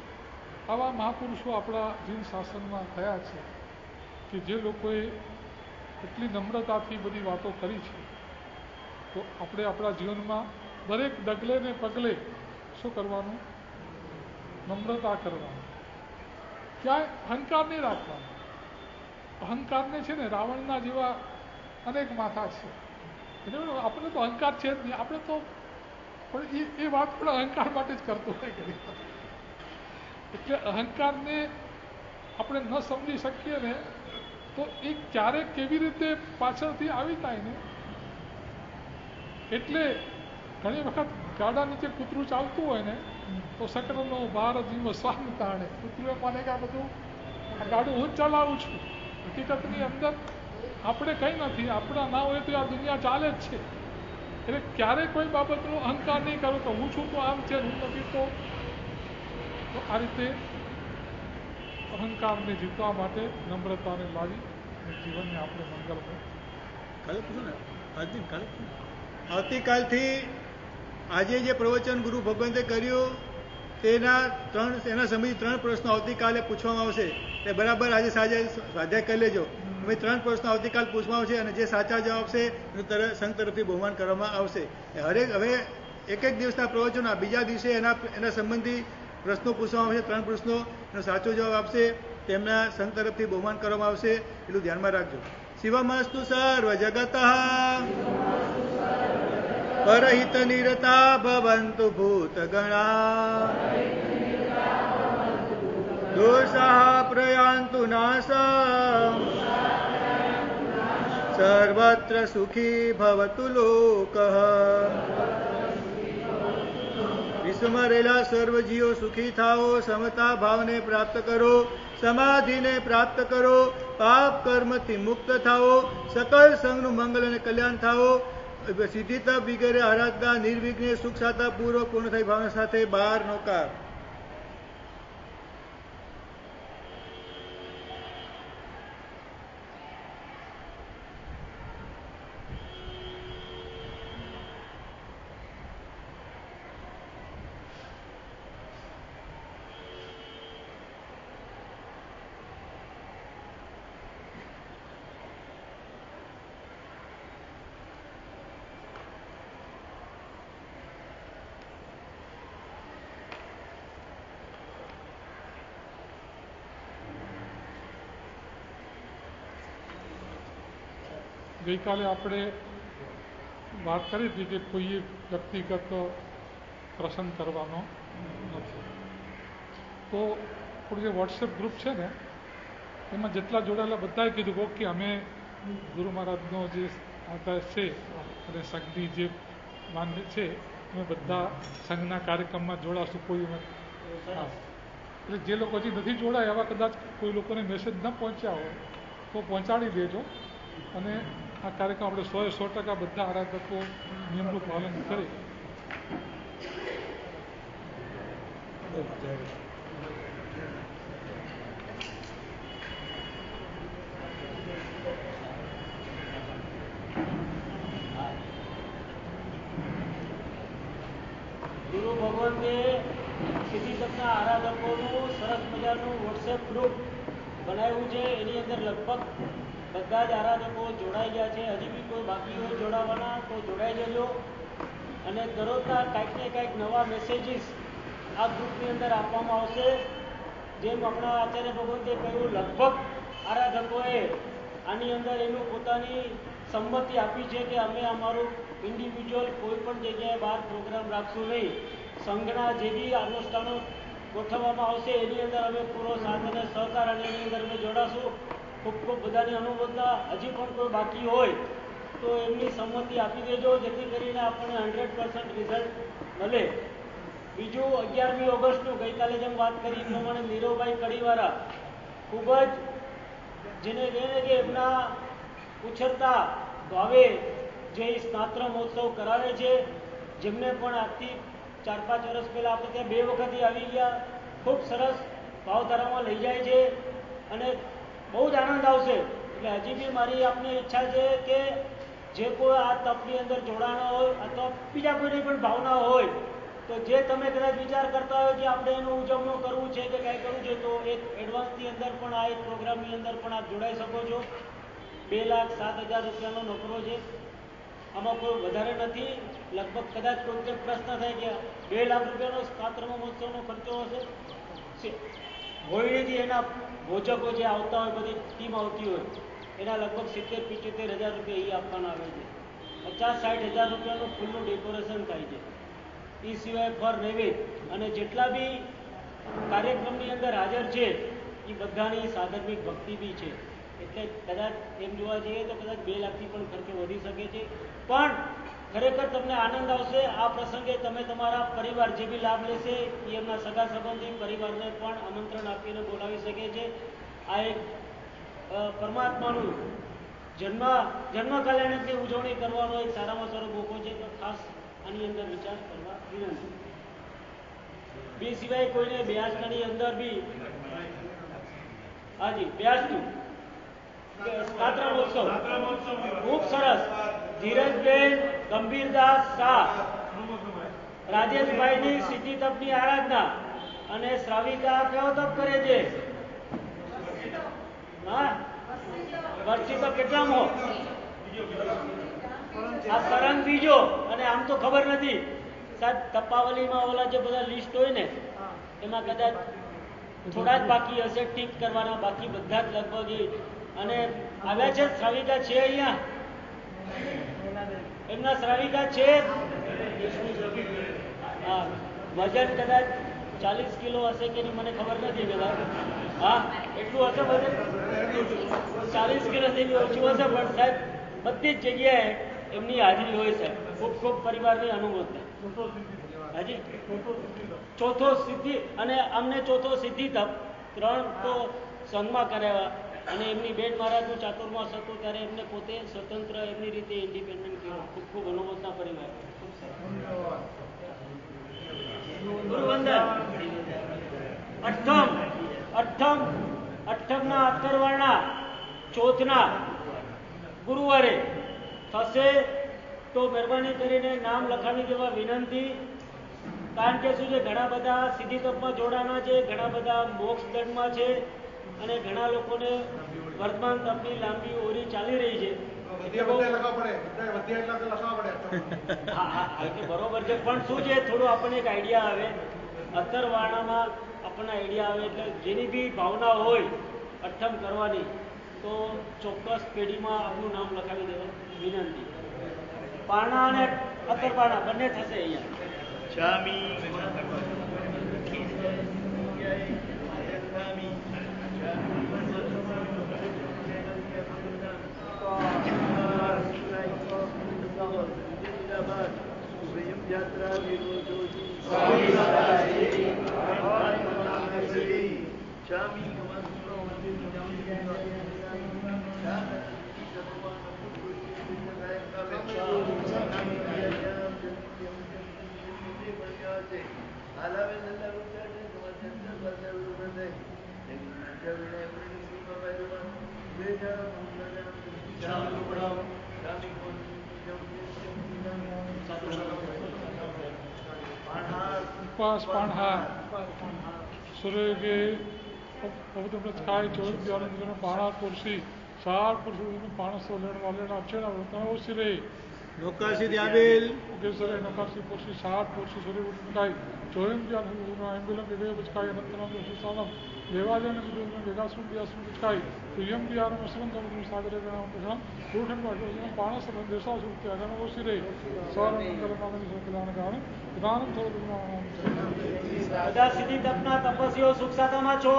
આવા મહાપુરુષો આપણા જીન શાસનમાં થયા છે કે જે લોકોએ એટલી નમ્રતાથી બધી વાતો કરી છે. તો આપણે આપણા જીવનમાં દરેક ડગલે ને પગલે શું કરવાનું? નમ્રતા કરવાનું. ક્યાંય અહંકાર નહીં રાખવાનો. અહંકારને છે ને રાવણના જેવા અનેક માથા છે. એટલે આપણે તો અહંકાર છે જ નહીં. આપણે તો પણ એ વાત પણ અહંકાર માટે જ કરતો હોય ઘણી વાર. એટલે અહંકારને આપણે ન સમજી શકીએ ને તો એ ક્યારેક કેવી રીતે પાછળથી આવી જાય ને. એટલે ઘણી વખત ગાડા નીચે કૂતરું ચાલતું હોય ને તો સકરનો ભાર જીવ સ્વામ તાણે. કૂતરું માને કે આ બધું આ ગાડું હું જ ચલાવું છું. હકીકતની અંદર આપણે કંઈ નથી. આપણા ના હોય તો આ દુનિયા ચાલે જ છે. એટલે ક્યારેય કોઈ બાબતનો અહંકાર નહીં કરો તો હું છું તો આમ છે, હું નથી તો આ રીતે અહંકારને જીતવા માટે નમ્રતાને લાવી અને જીવનને આપણે મંગલમય.
કાલે પૂછો ને, આવતીકાલથી આજે જે પ્રવચન ગુરુ ભગવંતે કર્યું એના સંબંધિત 3 પ્રશ્નો આવતીકાલે પૂછવામાં આવશે. એ બરાબર આજે સાંજે સ્વાધ્યાય કરી લેજો. અમે 3 પ્રશ્નો આવતીકાલ પૂછવામાં આવશે અને જે સાચા જવાબ છે એનું સંઘ તરફથી બહુમાન કરવામાં આવશે. હવે એક દિવસના પ્રવચનો બીજા દિવસે એના સંબંધી પ્રશ્નો પૂછવામાં આવશે. 3 પ્રશ્નો એનો સાચો જવાબ આપશે તેમના સંઘ તરફથી બહુમાન કરવામાં આવશે. એટલું ધ્યાનમાં રાખજો. શિવમસ્તુ સર્વ જગત પરહિત નિરતા ભવન્તુ ભૂતગણા દોષાઃ પ્રયાન્તુ નાશમ સર્વત્ર સુખી ભવતુ લોકઃ. વિશ્વમાં રહેલા સર્વ જીવો સુખી થાઓ. સમતા ભાવને પ્રાપ્ત કરો. સમાધિને પ્રાપ્ત કરો. પાપ કર્મથી મુક્ત થાઓ. સકલ સંઘનું મંગલ અને કલ્યાણ થાઓ. સિદ્ધિ તપ વગેરે આરાધના નિર્વિઘ્ને સુખ સાતા પૂર્વક પૂર્ણ થઈ ભાવના સાથે 12 નોકાર.
ગઈકાલે આપણે વાત કરી હતી કે કોઈએ વ્યક્તિગત પ્રસંગ કરવાનો નથી. તો આપણું જે વોટ્સએપ ગ્રુપ છે ને એમાં જેટલા જોડાયેલા બધાએ કીધું ઓકે અમે ગુરુ મહારાજનો જે આદેશ છે અને સંઘની જે માન્ય છે અમે બધા સંઘના કાર્યક્રમમાં જોડાશું. કોઈ હા, એટલે જે લોકો હજી નથી જોડાયા એવા કદાચ કોઈ લોકોને મેસેજ ન પહોંચ્યા હોય તો પહોંચાડી દેજો. અને આ કાર્યક્રમ આપણે 100% બધા આરાધકો નિયમનું પાલન કરી
ગુરુ ભગવંતે સિદ્ધિ તપના આરાધકોનું સરસ મજાનું વોટ્સએપ ગ્રુપ બનાવ્યું છે. એની અંદર લગભગ બધા જ આરાધકો જોડાઈ ગયા છે. હજી બી કોઈ બાકી હોય જોડાવાના તો જોડાઈ જજો. અને દરરોજના કાંઈક ને કાંઈક નવા મેસેજીસ આ ગ્રુપની અંદર આપવામાં આવશે. જેમ આપણા આચાર્ય ભગવંતે કહ્યું લગભગ આરાધકોએ આની અંદર એનું પોતાની સંમતિ આપી છે કે અમે અમારું ઇન્ડિવિજ્યુઅલ કોઈ પણ જગ્યાએ બહાર પ્રોગ્રામ રાખશું નહીં. સંઘના જે બી અનુષ્ઠાનો ગોઠવવામાં આવશે એની અંદર અમે પૂરો સાથ અને સહકાર અને એની અંદર અમે જોડાશું. ખૂબ ખૂબ બધાની અનુમોદના. હજી પણ કોઈ બાકી હોય તો એમની સંમતિ આપી દેજો જેથી કરીને આપણને 100% રિઝલ્ટ મળે. બીજું 11મી ઓગસ્ટનું ગઈકાલે જેમ વાત કરી પ્રમાણે નીરવભાઈ કડીવાળા ખૂબ જ જેને કહે કે એમના ઉછરતા ભાવે જે સ્નાત્ર મહોત્સવ કરાવે છે, જેમને પણ આજથી 4-5 વર્ષ પહેલાં આપણે ત્યાં 2 વખત આવી ગયા. ખૂબ સરસ ભાવધારામાં લઈ જાય છે અને બહુ જ આનંદ આવશે. એટલે હજી બી મારી આપને ઈચ્છા છે કે જે કોઈ આ તપની અંદર જોડાણા હોય અથવા બીજા કોઈની પણ ભાવના હોય તો જે તમે કદાચ વિચાર કરતા હોય કે આપણે એનું ઉજવણું કરવું છે કે કાંઈ કરવું છે તો એક એડવાન્સની અંદર પણ આ એક પ્રોગ્રામની અંદર પણ આપ જોડાઈ શકો છો. 2,07,000 રૂપિયાનો નોકરો છે. આમાં કોઈ વધારે નથી. લગભગ કદાચ કોઈ પ્રશ્ન થાય કે 2 લાખ રૂપિયાનો સ્નાત્ર મહોત્સવનો ખર્ચો હશે. હોળીથી એના ભોજકો જે આવતા હોય, બધી ટીમ આવતી હોય, એના લગભગ 70-75 હજાર રૂપિયા આપવાના આવે છે. 50-60 હજાર રૂપિયાનું ફૂલનું ડેકોરેશન થાય છે. એ સિવાય ફર નૈવેદ્ય અને જેટલા બી કાર્યક્રમની અંદર હાજર છે એ બધાની સાધર્મિક ભક્તિ બી છે. એટલે કદાચ એમ જોવા જઈએ તો કદાચ 2 લાખથી પણ ખર્ચો વધી શકે છે. પણ ખરેખર તમને આનંદ આવશે. આ પ્રસંગે તમે તમારા પરિવાર જે બી લાભ લેશે એ એમના સગા સંબંધી પરિવારને પણ આમંત્રણ આપીને બોલાવી શકે છે. આ એક પરમાત્માનું જન્મ કલ્યાણકની ઉજવણી કરવાનો એક સારામાં સારો મોકો છે. તો ખાસ આની અંદર વિચાર કરવા વિનંતી. બી સિવાય કોઈને બ્યાસની અંદર બી હાજી બ્યાસનું કાતરા મહોત્સવ ખૂબ સરસ. ધીરજબેન ગંભીરદાસ શાહ, રાજેશભાઈની સિદ્ધિ તપની આરાધના અને શ્રાવિકા કયો તપ કરે છે? હા, વર્ષી તપ કેટલામો? આ સરંગ બીજો. અને આમ તો ખબર નથી સાહેબ, તપાવલીમાં ઓલા જે બધા લિસ્ટ હોય ને એમાં કદાચ થોડા જ બાકી હશે ટીક કરવાના, બાકી બધા જ લગભગ. અને આવ્યા છે શ્રાવિકા છે અહીંયા? એમના શ્રાવિકા છે. હા, વજન કદાચ 40 કિલો હશે કે નહીં મને ખબર નથી કદાચ. હા, એટલું હશે વજન. 40 કિલોથી ઓછું હશે. પણ સાહેબ બધી જ જગ્યાએ એમની હાજરી હોય છે. ખૂબ ખૂબ પરિવારની અનુભૂતિ. હાજી, ચોથો સિદ્ધિ અને અમને ચોથો સિદ્ધિ તપ 3 તો સંઘમાં કરાવ્યા. અને એમની બેટ મહારાજનું ચાતુર્માસ હતું ત્યારે એમને પોતે સ્વતંત્ર એમની રીતે ઇન્ડિપેન્ડન્ટ કર્યો. ખૂબ ખૂબ અનુભવના પરિવાર. ગુરુવંદન અઠમના અત્તરવાળના ચોથના ગુરુવારે થશે તો મહેરબાની કરીને નામ લખાવી દેવા વિનંતી. કારણ કે શું છે, ઘણા બધા સિદ્ધિ તપમાં જોડાના છે, ઘણા બધા મોક્ષ દંડમાં છે અને ઘણા લોકોને વર્તમાન તપની લાંબી ઓરી ચાલી રહી છે. બરોબર છે. પણ શું છે, થોડું આપણને એક આઈડિયા આવે. અત્તરવાળામાં આપણને આઈડિયા આવે એટલે જેની બી ભાવના હોય અઠ્ઠમ કરવાની તો ચોક્કસ પેઢીમાં આપણું નામ લખાવી દેવા વિનંતી. પારણા અને અત્તરપારણા બંને થશે
उपास पाणहा सूर्य के पवित्र व्रत खाए 24 दिनों में पाणा पुरुषी 60 पुरुषों पाणस लेने वाले अक्षर व्रत सिरे
નોકાશી દ્યાબેલ
उगेसरे नकाशी पुरुषी 60 पुरुषी सूर्य व्रत खाए 24 एम्बुलेंस के वे बचकाई रत्नम सालम देवालय ने वेगासुम दियासुम बचकाई प्रियम दियारम असवंत सागर गणम रूठन पाणस देशासुर त्यागन वो सिरे सौर मंगल मानव कल्याण कारण प्रधानम
બધા સિદ્ધિ તપના તપસ્વીઓ સુખ સાતામાં છો.